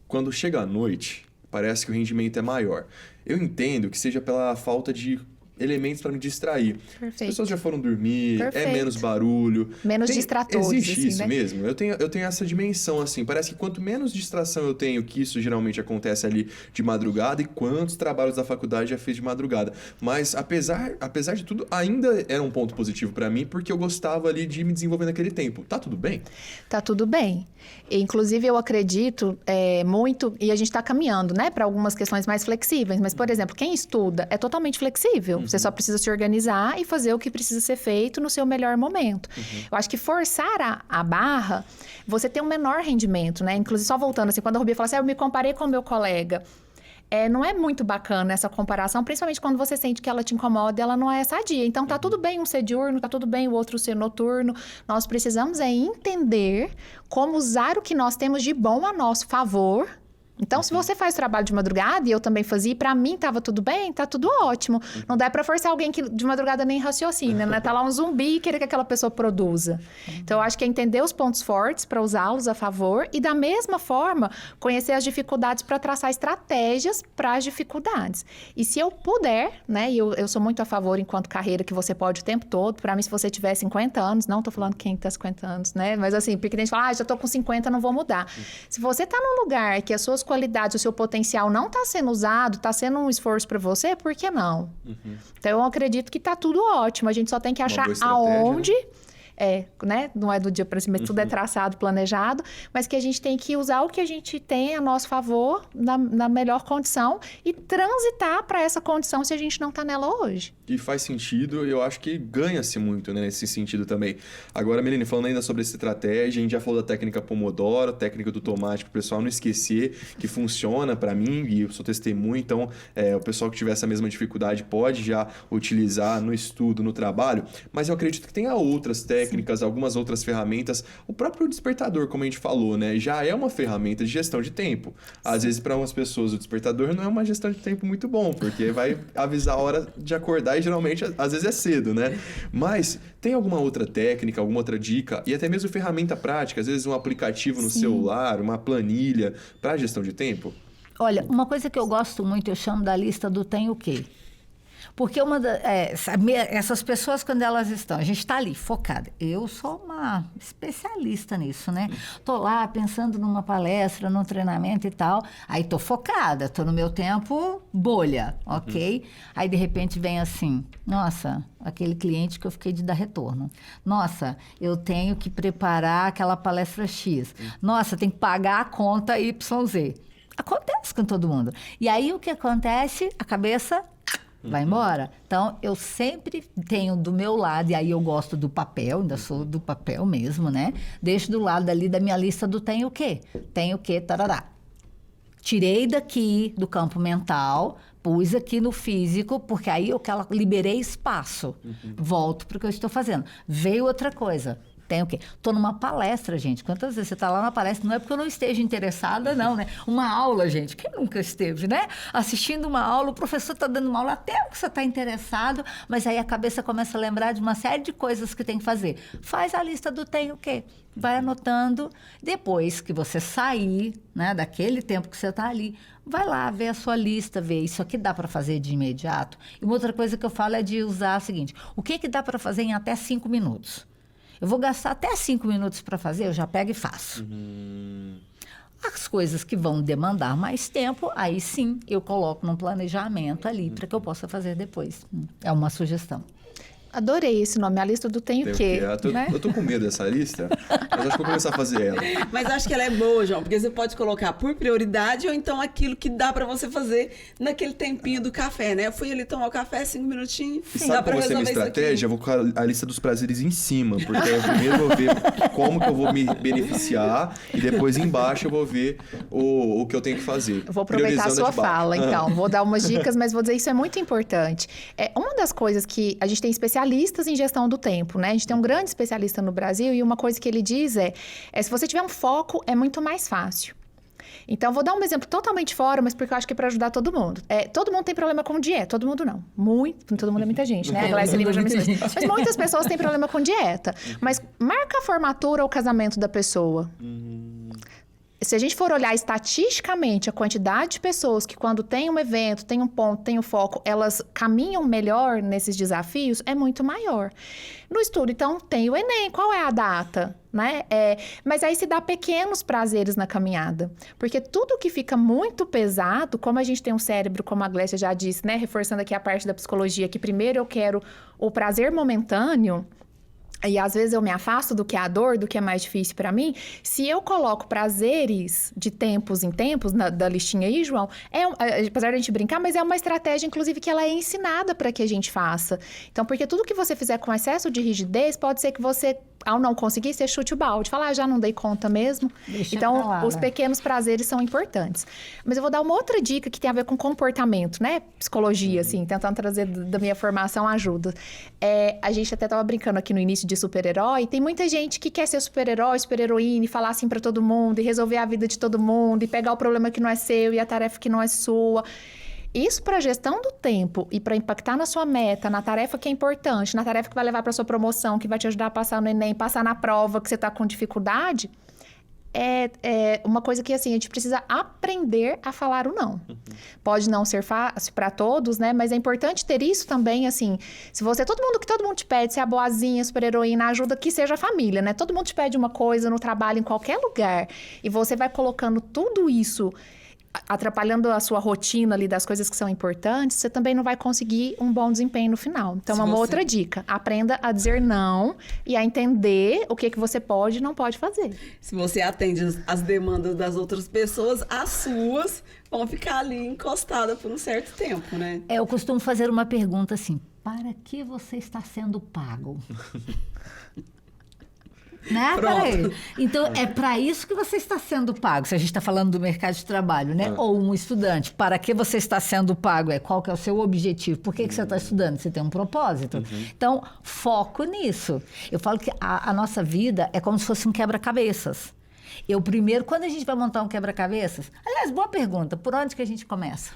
quando chega à noite, parece que o rendimento é maior. Eu entendo que seja pela falta de elementos para me distrair. Perfeito. As pessoas já foram dormir, Perfeito. é menos barulho. Menos distratores, Existe assim, isso né? mesmo? Eu tenho essa dimensão, assim, parece que quanto menos distração eu tenho, que isso geralmente acontece ali de madrugada, e quantos trabalhos da faculdade já fiz de madrugada. Mas, apesar de tudo, ainda era um ponto positivo para mim, porque eu gostava ali de me desenvolver naquele tempo. Tá tudo bem? Tá tudo bem. Inclusive, eu acredito muito, e a gente está caminhando, né, para algumas questões mais flexíveis. Mas, por exemplo, quem estuda é totalmente flexível. Você só precisa se organizar e fazer o que precisa ser feito no seu melhor momento. Eu acho que forçar a barra, você tem um menor rendimento, né? Inclusive, só voltando assim, quando a Rubi fala assim, eu me comparei com o meu colega. Não é muito bacana essa comparação, principalmente quando você sente que ela te incomoda e ela não é sadia. Então, tá tudo bem um ser diurno, tá tudo bem o outro ser noturno. Nós precisamos entender como usar o que nós temos de bom a nosso favor. Então, se você faz trabalho de madrugada, e eu também fazia, e pra mim tava tudo bem, tá tudo ótimo. Não dá pra forçar alguém que de madrugada nem raciocina, né? Tá lá um zumbi e querer que aquela pessoa produza. Então, eu acho que é entender os pontos fortes pra usá-los a favor e, da mesma forma, conhecer as dificuldades pra traçar estratégias para as dificuldades. E se eu puder, né? E eu sou muito a favor, enquanto carreira, que você pode o tempo todo. Pra mim, se você tiver 50 anos, não tô falando quem tá 50 anos, né? Mas assim, porque a gente fala, já tô com 50, não vou mudar. Se você tá num lugar que as suas qualidades, o seu potencial não está sendo usado, está sendo um esforço para você, por que não? Então, eu acredito que está tudo ótimo. A gente só tem que achar aonde... né? Não é do dia para cima, tudo é traçado, planejado, mas que a gente tem que usar o que a gente tem a nosso favor, na melhor condição, e transitar para essa condição se a gente não está nela hoje. E faz sentido, eu acho que ganha-se muito, né, nesse sentido também. Agora, Meline, falando ainda sobre essa estratégia, a gente já falou da técnica Pomodoro, técnica do tomate, para o pessoal não esquecer que funciona para mim, e eu sou testemunho, então o pessoal que tiver essa mesma dificuldade pode já utilizar no estudo, no trabalho, mas eu acredito que tenha outras técnicas, algumas outras ferramentas. O próprio despertador, como a gente falou, né, já é uma ferramenta de gestão de tempo. Às vezes, para umas pessoas, o despertador não é uma gestão de tempo muito bom, porque vai avisar a hora de acordar e geralmente, às vezes, é cedo, né? Mas tem alguma outra técnica, alguma outra dica, e até mesmo ferramenta prática, às vezes um aplicativo no celular, uma planilha para gestão de tempo? Olha, uma coisa que eu gosto muito, eu chamo da lista do tem o quê. Porque essas pessoas, quando elas estão, a gente está ali, focada. Eu sou uma especialista nisso, né? Tô lá pensando numa palestra, num treinamento e tal. Aí tô focada, tô no meu tempo bolha, ok? Aí, de repente, vem assim, nossa, aquele cliente que eu fiquei de dar retorno. Nossa, eu tenho que preparar aquela palestra X. Nossa, tem que pagar a conta YZ. Acontece com todo mundo. E aí, o que acontece? A cabeça... vai embora. Então, eu sempre tenho do meu lado, e aí eu gosto do papel, ainda sou do papel mesmo, né? Deixo do lado ali da minha lista do tem o quê? Tem o quê, tarará. Tirei daqui do campo mental, pus aqui no físico, porque aí eu liberei espaço. Volto para o que eu estou fazendo. Veio outra coisa. Tem o quê? Estou numa palestra, gente. Quantas vezes você está lá na palestra? Não é porque eu não esteja interessada, não, né? Uma aula, gente. Quem nunca esteve, né? Assistindo uma aula, o professor está dando uma aula, até o que você está interessado, mas aí a cabeça começa a lembrar de uma série de coisas que tem que fazer. Faz a lista do tem o quê? Vai anotando. Depois que você sair, né, daquele tempo que você está ali, vai lá ver a sua lista, ver isso aqui dá para fazer de imediato. E uma outra coisa que eu falo é de usar o seguinte, o que dá para fazer em até 5 minutos? Eu vou gastar até 5 minutos para fazer, eu já pego e faço. As coisas que vão demandar mais tempo, aí sim, eu coloco num planejamento ali para que eu possa fazer depois. É uma sugestão. Adorei esse nome, a lista do tem o quê. Eu tô com medo dessa lista, mas acho que vou começar a fazer ela. Mas acho que ela é boa, João, porque você pode colocar por prioridade ou então aquilo que dá pra você fazer naquele tempinho do café, né? Eu fui ali tomar o café, 5 minutinhos, E dá sabe pra qual vai ser a minha resolver isso estratégia? aqui. Eu vou com a lista dos prazeres em cima, porque aí eu primeiro vou ver como que eu vou me beneficiar e depois embaixo eu vou ver o que eu tenho que fazer. Eu vou aproveitar a sua Priorizando de baixo. fala, então. Vou dar umas dicas, mas vou dizer isso é muito importante. Uma das coisas que a gente tem especialistas em gestão do tempo, né? A gente tem um grande especialista no Brasil e uma coisa que ele diz se você tiver um foco, é muito mais fácil. Então, vou dar um exemplo totalmente fora, mas porque eu acho que é para ajudar todo mundo. Todo mundo tem problema com dieta, todo mundo não. Todo mundo é muita gente, né? Mas muitas pessoas têm problema com dieta. Mas marca a formatura ou o casamento da pessoa. Se a gente for olhar estatisticamente a quantidade de pessoas que quando tem um evento, tem um ponto, tem um foco, elas caminham melhor nesses desafios, é muito maior. No estudo, então, tem o Enem. Qual é a data? Né? Mas aí se dá pequenos prazeres na caminhada. Porque tudo que fica muito pesado, como a gente tem um cérebro, como a Glécia já disse, né? Reforçando aqui a parte da psicologia, que primeiro eu quero o prazer momentâneo, e às vezes eu me afasto do que é a dor, do que é mais difícil para mim. Se eu coloco prazeres de tempos em tempos, da listinha aí, João, apesar de a gente brincar, mas é uma estratégia, inclusive, que ela é ensinada para que a gente faça. Então, porque tudo que você fizer com excesso de rigidez, pode ser que você, ao não conseguir, você chute o balde. Fala, já não dei conta mesmo. Deixa Então, pra lá, os né? pequenos prazeres são importantes. Mas eu vou dar uma outra dica que tem a ver com comportamento, né? Psicologia, assim, tentando trazer da minha formação ajuda. A gente até tava brincando aqui no início de super-herói. Tem muita gente que quer ser super-herói, super-heroína, e falar assim pra todo mundo, e resolver a vida de todo mundo, e pegar o problema que não é seu e a tarefa que não é sua. Isso para gestão do tempo e para impactar na sua meta, na tarefa que é importante, na tarefa que vai levar para sua promoção, que vai te ajudar a passar no Enem, passar na prova que você está com dificuldade, é uma coisa que, assim, a gente precisa aprender a falar o não. Pode não ser fácil para todos, né? Mas é importante ter isso também, assim, se você, todo mundo te pede, se é a boazinha, super-heroína, ajuda que seja a família, né? Todo mundo te pede uma coisa no trabalho, em qualquer lugar, e você vai colocando tudo isso atrapalhando a sua rotina ali das coisas que são importantes, você também não vai conseguir um bom desempenho no final. Então, é uma outra dica. Aprenda a dizer não e a entender o que você pode e não pode fazer. Se você atende as demandas das outras pessoas, as suas vão ficar ali encostadas por um certo tempo, né? Eu costumo fazer uma pergunta assim: para que você está sendo pago? Né? Peraí. Então, é para isso que você está sendo pago. Se a gente está falando do mercado de trabalho, né? Ou um estudante, para que você está sendo pago? Qual que é o seu objetivo? Por que você está estudando? Você tem um propósito. Então, foco nisso. Eu falo que a nossa vida é como se fosse um quebra-cabeças. Eu primeiro, quando a gente vai montar um quebra-cabeças... Aliás, boa pergunta. Por onde que a gente começa?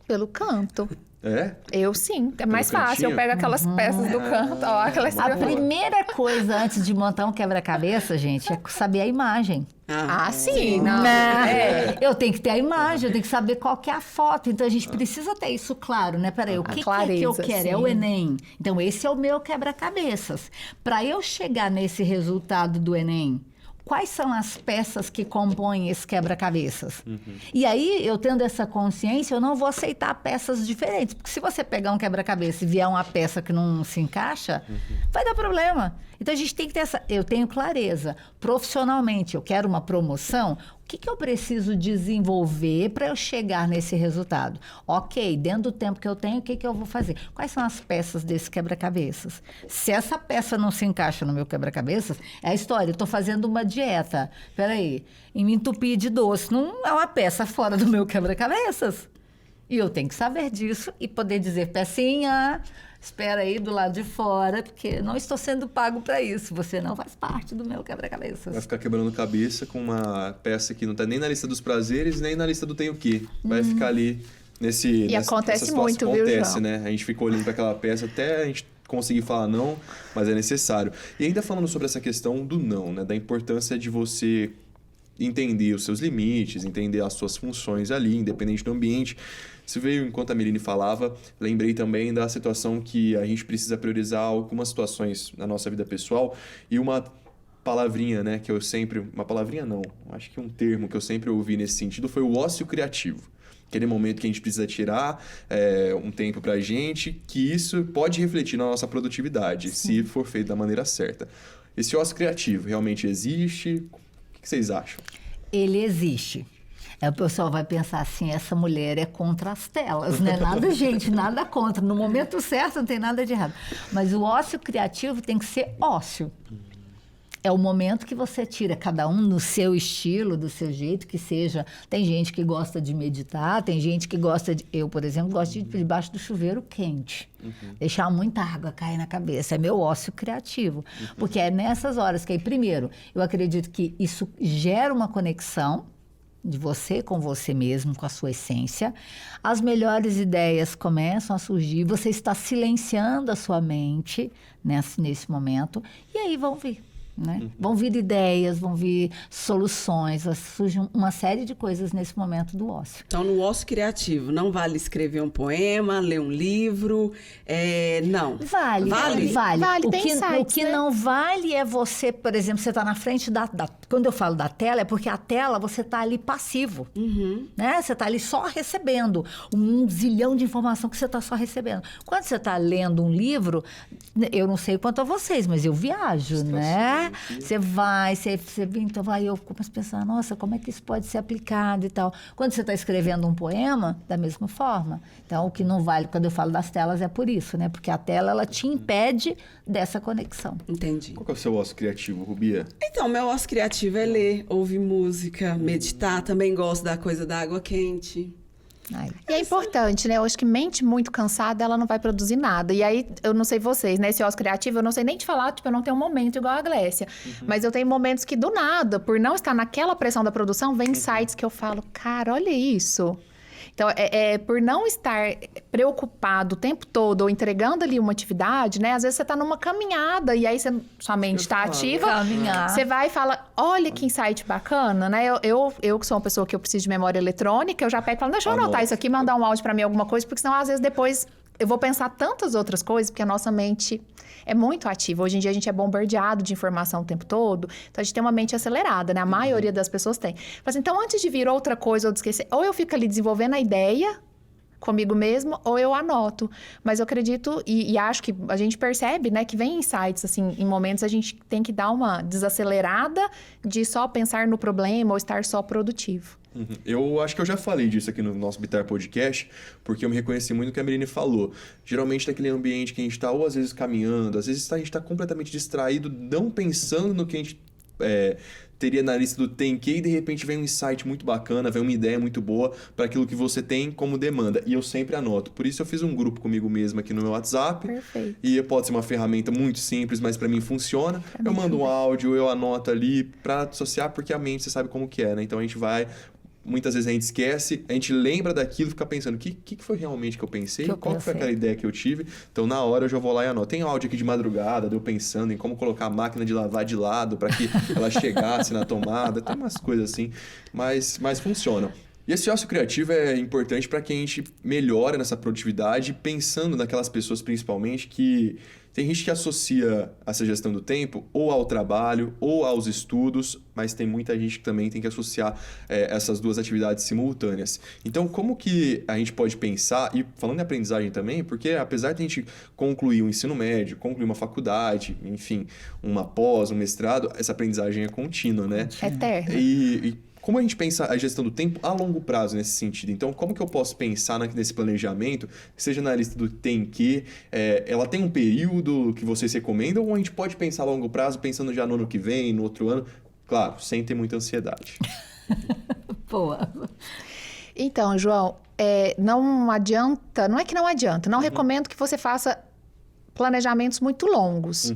Pelo canto. É? Eu sim, é mais fácil. cantinho? Eu pego aquelas peças do canto, ó, aquelas A primeira coisa antes de montar um quebra-cabeça, gente, é saber a imagem. Ah, sim, não. Eu tenho que ter a imagem, eu tenho que saber qual que é a foto. Então, a gente precisa ter isso claro, né? Peraí, o que é que eu quero? sim. É o Enem. Então, esse é o meu quebra-cabeças. Para eu chegar nesse resultado do Enem, quais são as peças que compõem esse quebra-cabeças? E aí, eu tendo essa consciência, eu não vou aceitar peças diferentes. Porque se você pegar um quebra-cabeça e vier uma peça que não se encaixa, vai dar problema. Então, a gente tem que ter essa... Eu tenho clareza. Profissionalmente, eu quero uma promoção... O que eu preciso desenvolver para eu chegar nesse resultado? Ok, dentro do tempo que eu tenho, o que eu vou fazer? Quais são as peças desse quebra-cabeças? Se essa peça não se encaixa no meu quebra-cabeças, é a história. Eu estou fazendo uma dieta. Peraí, e me entupir de doce. Não é uma peça fora do meu quebra-cabeças. E eu tenho que saber disso e poder dizer, pecinha... Espera aí do lado de fora, porque não estou sendo pago para isso. Você não faz parte do meu quebra-cabeças. Vai ficar quebrando cabeça com uma peça que não tá nem na lista dos prazeres, nem na lista do tem o quê. Vai ficar ali E acontece muito, viu, acontece, João? né? A gente fica olhando para aquela peça até a gente conseguir falar não, mas é necessário. E ainda falando sobre essa questão do não, né? Da importância de você entender os seus limites, entender as suas funções ali, independente do ambiente. Isso veio enquanto a Mirine falava, lembrei também da situação que a gente precisa priorizar algumas situações na nossa vida pessoal e uma palavrinha, né, que eu sempre... Uma palavrinha não, acho que um termo que eu sempre ouvi nesse sentido foi o ócio criativo. Aquele momento que a gente precisa tirar um tempo pra gente, que isso pode refletir na nossa produtividade, se for feito da maneira certa. Esse ócio criativo realmente existe? O que vocês acham? Ele existe. O pessoal vai pensar assim, essa mulher é contra as telas, né? Nada, gente, nada contra. No momento certo não tem nada de errado. Mas o ócio criativo tem que ser ócio. É o momento que você tira, cada um no seu estilo, do seu jeito que seja. Tem gente que gosta de meditar, tem gente que gosta de... Eu, por exemplo, gosto de ir debaixo do chuveiro quente. Deixar muita água cair na cabeça. É meu ócio criativo. Porque é nessas horas que aí, primeiro, eu acredito que isso gera uma conexão de você com você mesmo, com a sua essência. As melhores ideias começam a surgir. Você está silenciando a sua mente nesse momento. E aí vão vir. né? Vão vir ideias, vão vir soluções, surge uma série de coisas nesse momento do ócio. Então, no ócio criativo, não vale escrever um poema, ler um livro, não. Vale. Tem O que né? não vale é você, por exemplo, você está na frente Quando eu falo da tela, é porque a tela você está ali passivo, né? Você está ali só recebendo um zilhão de informação que você está só recebendo. Quando você está lendo um livro, eu não sei quanto a vocês, mas eu viajo, né? Você vai, então vai, eu começo a pensar, nossa, como é que isso pode ser aplicado e tal. Quando você está escrevendo um poema, da mesma forma. Então, o que não vale, quando eu falo das telas, é por isso, né? Porque a tela, ela te impede dessa conexão. Entendi. Qual que é o seu ócio criativo, Rubia? Então, meu ócio criativo é ler, ouvir música, meditar. Também gosto da coisa da água quente. Ai. E é importante, né? Eu acho que mente muito cansada, ela não vai produzir nada. E aí, eu não sei vocês, né? Esse ócio criativo, eu não sei nem te falar, tipo, eu não tenho um momento igual a Glécia. Mas eu tenho momentos que, do nada, por não estar naquela pressão da produção, vem insights que eu falo, cara, olha isso. Então, por não estar preocupado o tempo todo ou entregando ali uma atividade, né? Às vezes você tá numa caminhada e aí sua mente tá ativa. Caminhar. Você vai e fala, olha que insight bacana, né? Eu que sou uma pessoa que eu preciso de memória eletrônica, eu já pego e falo, deixa eu anotar isso aqui, mandar um áudio pra mim, alguma coisa, porque senão, às vezes, depois eu vou pensar tantas outras coisas, porque a nossa mente é muito ativa. Hoje em dia a gente é bombardeado de informação o tempo todo, então a gente tem uma mente acelerada, né? A maioria das pessoas tem. Assim, então, antes de vir outra coisa ou de esquecer, ou eu fico ali desenvolvendo a ideia comigo mesmo, ou eu anoto. Mas eu acredito e acho que a gente percebe, né, que vem insights, assim, em momentos a gente tem que dar uma desacelerada de só pensar no problema ou estar só produtivo. Eu acho que eu já falei disso aqui no nosso Bitar Podcast, porque eu me reconheci muito no que a Mirine falou. Geralmente naquele ambiente que a gente está, ou às vezes caminhando, às vezes a gente está completamente distraído, não pensando no que a gente teria na lista do tem que, e de repente vem um insight muito bacana, vem uma ideia muito boa para aquilo que você tem como demanda. E eu sempre anoto. Por isso eu fiz um grupo comigo mesmo aqui no meu WhatsApp. Perfeito. E pode ser uma ferramenta muito simples, mas para mim funciona. Eu mando um áudio, eu anoto ali para associar, porque a mente você sabe como que é, né? Então a gente vai... Muitas vezes a gente esquece, a gente lembra daquilo e fica pensando, o que foi realmente que eu pensei? Qual foi aquela ideia que eu tive? Então, na hora, eu já vou lá e anoto. Tem áudio aqui de madrugada, de eu pensando em como colocar a máquina de lavar de lado para que ela chegasse na tomada. Tem umas coisas assim, mas funcionam. E esse ócio criativo é importante para que a gente melhore nessa produtividade, pensando naquelas pessoas, principalmente, que... Tem gente que associa essa gestão do tempo ou ao trabalho ou aos estudos, mas tem muita gente que também tem que associar essas duas atividades simultâneas. Então, como que a gente pode pensar, e falando em aprendizagem também, porque apesar de a gente concluir um ensino médio, concluir uma faculdade, enfim, uma pós, um mestrado, essa aprendizagem é contínua, né? Eterna. E como a gente pensa a gestão do tempo a longo prazo nesse sentido? Então, como que eu posso pensar nesse planejamento, seja na lista do tem que, ela tem um período que vocês recomendam, ou a gente pode pensar a longo prazo, pensando já no ano que vem, no outro ano? Claro, sem ter muita ansiedade. Boa. Então, João, não adianta, não é que não adianta, não recomendo que você faça planejamentos muito longos.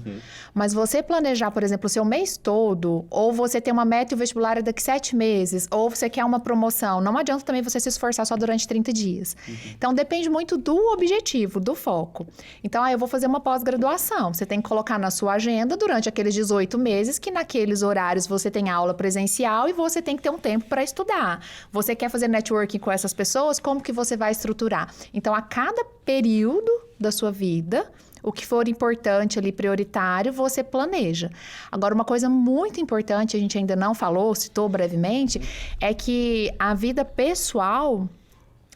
Mas você planejar, por exemplo, o seu mês todo, ou você ter uma meta e o vestibular é daqui 7 meses, ou você quer uma promoção, não adianta também você se esforçar só durante 30 dias. Então, depende muito do objetivo, do foco. Então, eu vou fazer uma pós-graduação. Você tem que colocar na sua agenda durante aqueles 18 meses que naqueles horários você tem aula presencial e você tem que ter um tempo para estudar. Você quer fazer networking com essas pessoas, como que você vai estruturar? Então, a cada período da sua vida, o que for importante ali, prioritário, você planeja. Agora, uma coisa muito importante, a gente ainda não falou, citou brevemente, é que a vida pessoal,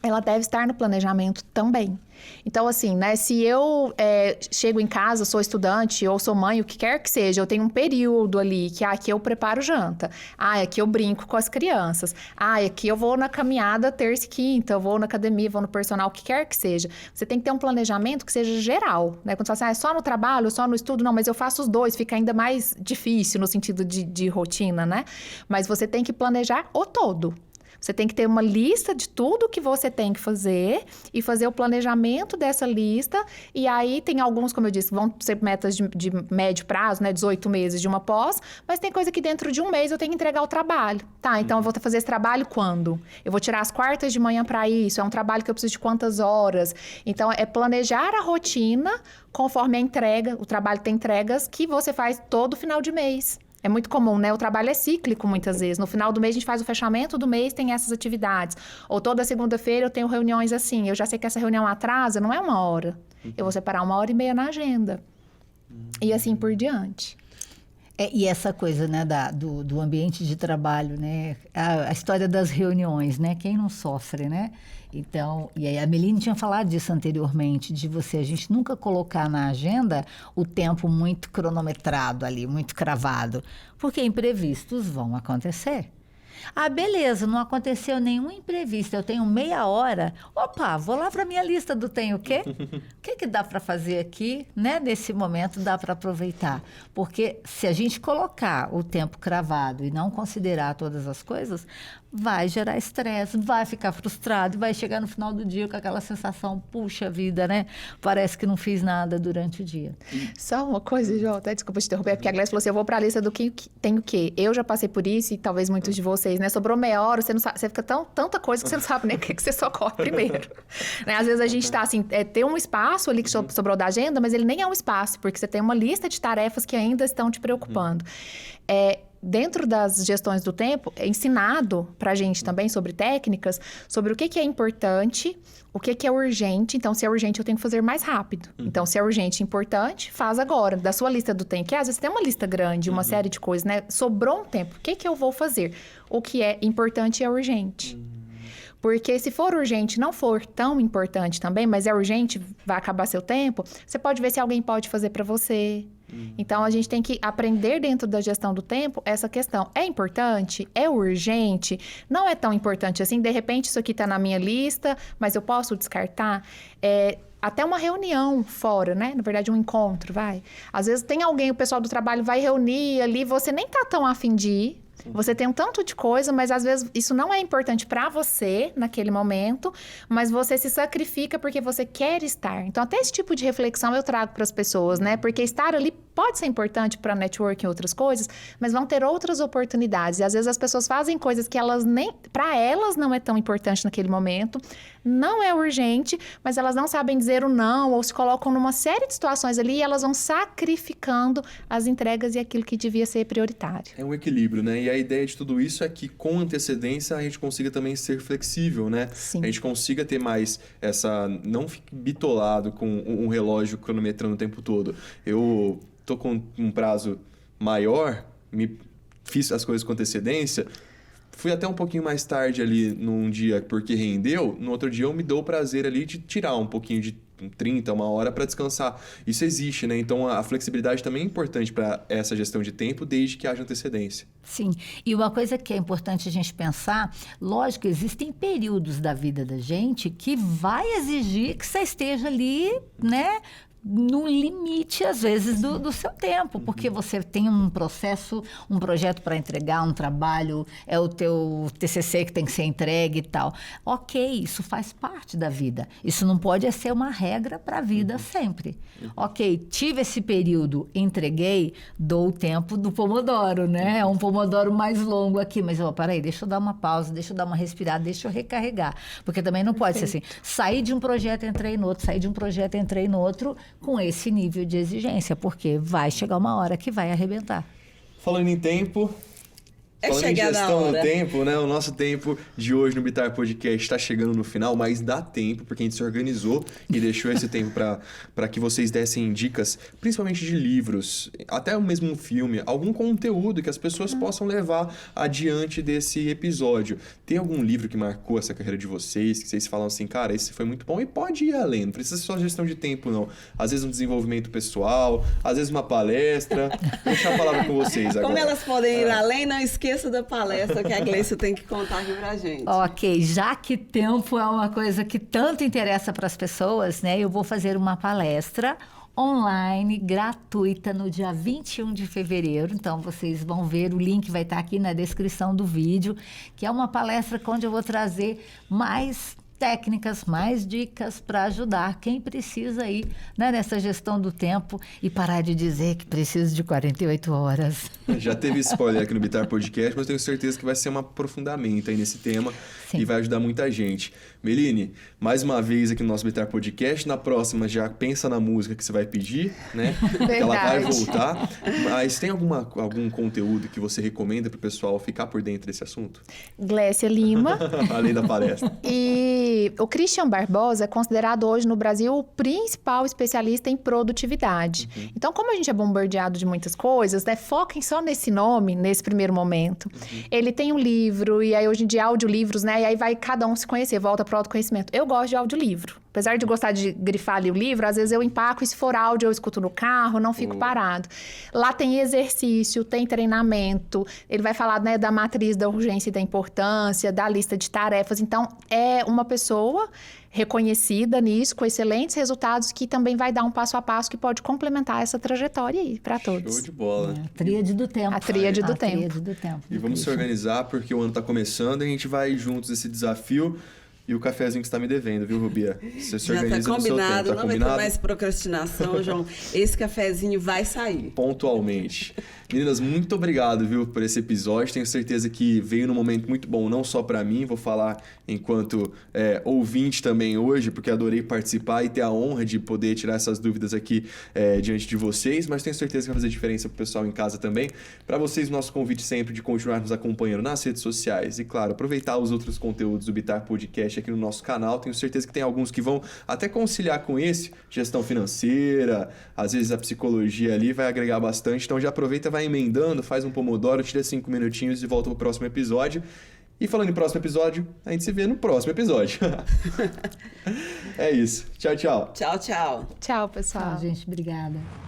ela deve estar no planejamento também. Então, assim, né, se eu chego em casa, sou estudante ou sou mãe, o que quer que seja, eu tenho um período ali que aqui eu preparo janta, aqui eu brinco com as crianças, aqui eu vou na caminhada terça e quinta, eu vou na academia, vou no personal, o que quer que seja. Você tem que ter um planejamento que seja geral, né? Quando você fala assim, é só no trabalho, só no estudo, não, mas eu faço os dois, fica ainda mais difícil no sentido de rotina, né? Mas você tem que planejar o todo. Você tem que ter uma lista de tudo que você tem que fazer e fazer o planejamento dessa lista. E aí tem alguns, como eu disse, vão ser metas de médio prazo, né? 18 meses de uma pós, mas tem coisa que dentro de um mês eu tenho que entregar o trabalho. Tá, então eu vou fazer esse trabalho quando? Eu vou tirar as quartas de manhã para isso, é um trabalho que eu preciso de quantas horas? Então é planejar a rotina conforme a entrega, o trabalho tem entregas que você faz todo final de mês. É muito comum, né? O trabalho é cíclico muitas vezes. No final do mês, a gente faz o fechamento do mês, tem essas atividades. Ou toda segunda-feira eu tenho reuniões assim. Eu já sei que essa reunião atrasa, não é 1 hora. Eu vou separar 1h30 na agenda. E assim por diante. E essa coisa, né, do ambiente de trabalho, né? A história das reuniões, né? Quem não sofre, né? Então, e aí a Meline tinha falado disso anteriormente, a gente nunca colocar na agenda o tempo muito cronometrado ali, muito cravado, porque imprevistos vão acontecer. Ah, beleza, não aconteceu nenhum imprevisto, eu tenho meia hora. Opa, vou lá para minha lista do tem o quê? O que dá para fazer aqui, né? Nesse momento dá para aproveitar. Porque se a gente colocar o tempo cravado e não considerar todas as coisas, vai gerar estresse, vai ficar frustrado, vai chegar no final do dia com aquela sensação, puxa vida, né? Parece que não fiz nada durante o dia. Só uma coisa, Jô, até desculpa te interromper, porque a Gleice falou assim, eu vou para a lista do que tem o quê? Eu já passei por isso e talvez muitos de vocês, né? Sobrou meia hora, você não sabe, você fica tanta coisa que você não sabe nem o que você socorre primeiro. Né? Às vezes a gente tá assim, tem um espaço ali que sobrou da agenda, mas ele nem é um espaço, porque você tem uma lista de tarefas que ainda estão te preocupando. Dentro das gestões do tempo, é ensinado pra gente também sobre técnicas, sobre o que é importante, o que é urgente. Então, se é urgente, eu tenho que fazer mais rápido. Então, se é urgente e importante, faz agora. Da sua lista do tempo, que às vezes tem uma lista grande, uma série de coisas, né? Sobrou um tempo, o que eu vou fazer? O que é importante é urgente. Porque se for urgente, não for tão importante também, mas é urgente, vai acabar seu tempo, você pode ver se alguém pode fazer para você. Então, a gente tem que aprender dentro da gestão do tempo essa questão. É importante? É urgente? Não é tão importante assim? De repente, isso aqui está na minha lista, mas eu posso descartar? Até uma reunião fora, né? Na verdade, um encontro, vai. Às vezes, tem alguém, o pessoal do trabalho vai reunir ali, você nem tá tão afim de ir. Você tem um tanto de coisa, mas às vezes isso não é importante para você naquele momento, mas você se sacrifica porque você quer estar. Então, até esse tipo de reflexão eu trago para as pessoas, né? Porque estar ali pode ser importante para networking e outras coisas, mas vão ter outras oportunidades. E às vezes as pessoas fazem coisas que elas nem, para elas não é tão importante naquele momento, não é urgente, mas elas não sabem dizer o não, ou se colocam numa série de situações ali e elas vão sacrificando as entregas e aquilo que devia ser prioritário. É um equilíbrio, né? E a ideia de tudo isso é que com antecedência a gente consiga também ser flexível, né? Sim. A gente consiga ter mais essa... Não fique bitolado com um relógio cronometrando o tempo todo. Eu tô com um prazo maior, fiz as coisas com antecedência, fui até um pouquinho mais tarde ali num dia porque rendeu, no outro dia eu me dou o prazer ali de tirar um pouquinho de 30, 1 hora para descansar. Isso existe, né? Então a flexibilidade também é importante para essa gestão de tempo, desde que haja antecedência. Sim, e uma coisa que é importante a gente pensar, lógico, existem períodos da vida da gente que vai exigir que você esteja ali, né? No limite, às vezes, do seu tempo, porque você tem um processo, um projeto para entregar, um trabalho, é o teu TCC que tem que ser entregue e tal. Ok, isso faz parte da vida. Isso não pode ser uma regra para a vida sempre. Ok, tive esse período, entreguei, dou o tempo do Pomodoro, né? É um Pomodoro mais longo aqui, mas, peraí, deixa eu dar uma pausa, deixa eu dar uma respirada, deixa eu recarregar. Porque também não pode ser assim, saí de um projeto, entrei no outro, saí de um projeto, entrei no outro, com esse nível de exigência, porque vai chegar uma hora que vai arrebentar. Falando em tempo... Falando em gestão do tempo, né? O nosso tempo de hoje no Bitar Podcast está chegando no final, mas dá tempo, porque a gente se organizou e deixou esse tempo para que vocês dessem dicas, principalmente de livros, até mesmo um filme, algum conteúdo que as pessoas possam levar adiante desse episódio. Tem algum livro que marcou essa carreira de vocês, que vocês falam assim, cara, esse foi muito bom e pode ir além, não precisa ser só gestão de tempo, não. Às vezes um desenvolvimento pessoal, às vezes uma palestra. Vou deixar a palavra com vocês agora. Como elas podem ir além, não esqueça da palestra que a Gleice tem que contar aqui pra gente. Ok, já que tempo é uma coisa que tanto interessa para as pessoas, né? Eu vou fazer uma palestra online, gratuita, no dia 21 de fevereiro. Então, vocês vão ver, o link vai estar aqui na descrição do vídeo, que é uma palestra onde eu vou trazer mais técnicas, mais dicas para ajudar quem precisa aí, né, nessa gestão do tempo e parar de dizer que precisa de 48 horas. Já teve spoiler aqui no Bitar Podcast, mas tenho certeza que vai ser um aprofundamento aí nesse tema. Sim. E vai ajudar muita gente. Meline, mais uma vez aqui no nosso Bitar Podcast. Na próxima, já pensa na música que você vai pedir, né? Ela vai voltar. Mas tem algum conteúdo que você recomenda para o pessoal ficar por dentro desse assunto? Glécia Lima. Além da palestra. E o Christian Barbosa é considerado hoje no Brasil o principal especialista em produtividade. Uhum. Então, como a gente é bombardeado de muitas coisas, né? Foquem só nesse nome, nesse primeiro momento. Uhum. Ele tem um livro, e aí hoje em dia audiolivros, né? E aí vai cada um se conhecer, volta para o autoconhecimento. Eu gosto de audiolivro. Apesar de gostar de grifar ali o livro, às vezes eu empaco e se for áudio eu escuto no carro, não fico parado. Lá tem exercício, tem treinamento, ele vai falar, né, da matriz da urgência e da importância, da lista de tarefas. Então, é uma pessoa reconhecida nisso, com excelentes resultados, que também vai dar um passo a passo que pode complementar essa trajetória aí para todos. Show de bola. A tríade do tempo. A tríade do tempo. Tríade do tempo. E vamos se organizar, porque o ano está começando e a gente vai juntos nesse desafio. E o cafezinho que você está me devendo, viu, Rubia? Você se organiza no seu tempo. Tá não vai ter mais procrastinação, João. Esse cafezinho vai sair. Pontualmente. Meninas, muito obrigado, viu, por esse episódio. Tenho certeza que veio num momento muito bom, não só para mim, vou falar enquanto ouvinte também hoje, porque adorei participar e ter a honra de poder tirar essas dúvidas aqui diante de vocês, mas tenho certeza que vai fazer diferença pro pessoal em casa também. Para vocês, nosso convite sempre de continuar nos acompanhando nas redes sociais e, claro, aproveitar os outros conteúdos do Bitar Podcast aqui no nosso canal. Tenho certeza que tem alguns que vão até conciliar com esse, gestão financeira, às vezes a psicologia ali vai agregar bastante, então já aproveita, vai emendando, faz um pomodoro, tira 5 minutinhos e volta pro próximo episódio. E falando em próximo episódio, a gente se vê no próximo episódio. É isso. Tchau, tchau. Tchau, tchau. Tchau, pessoal. Tchau, gente. Obrigada.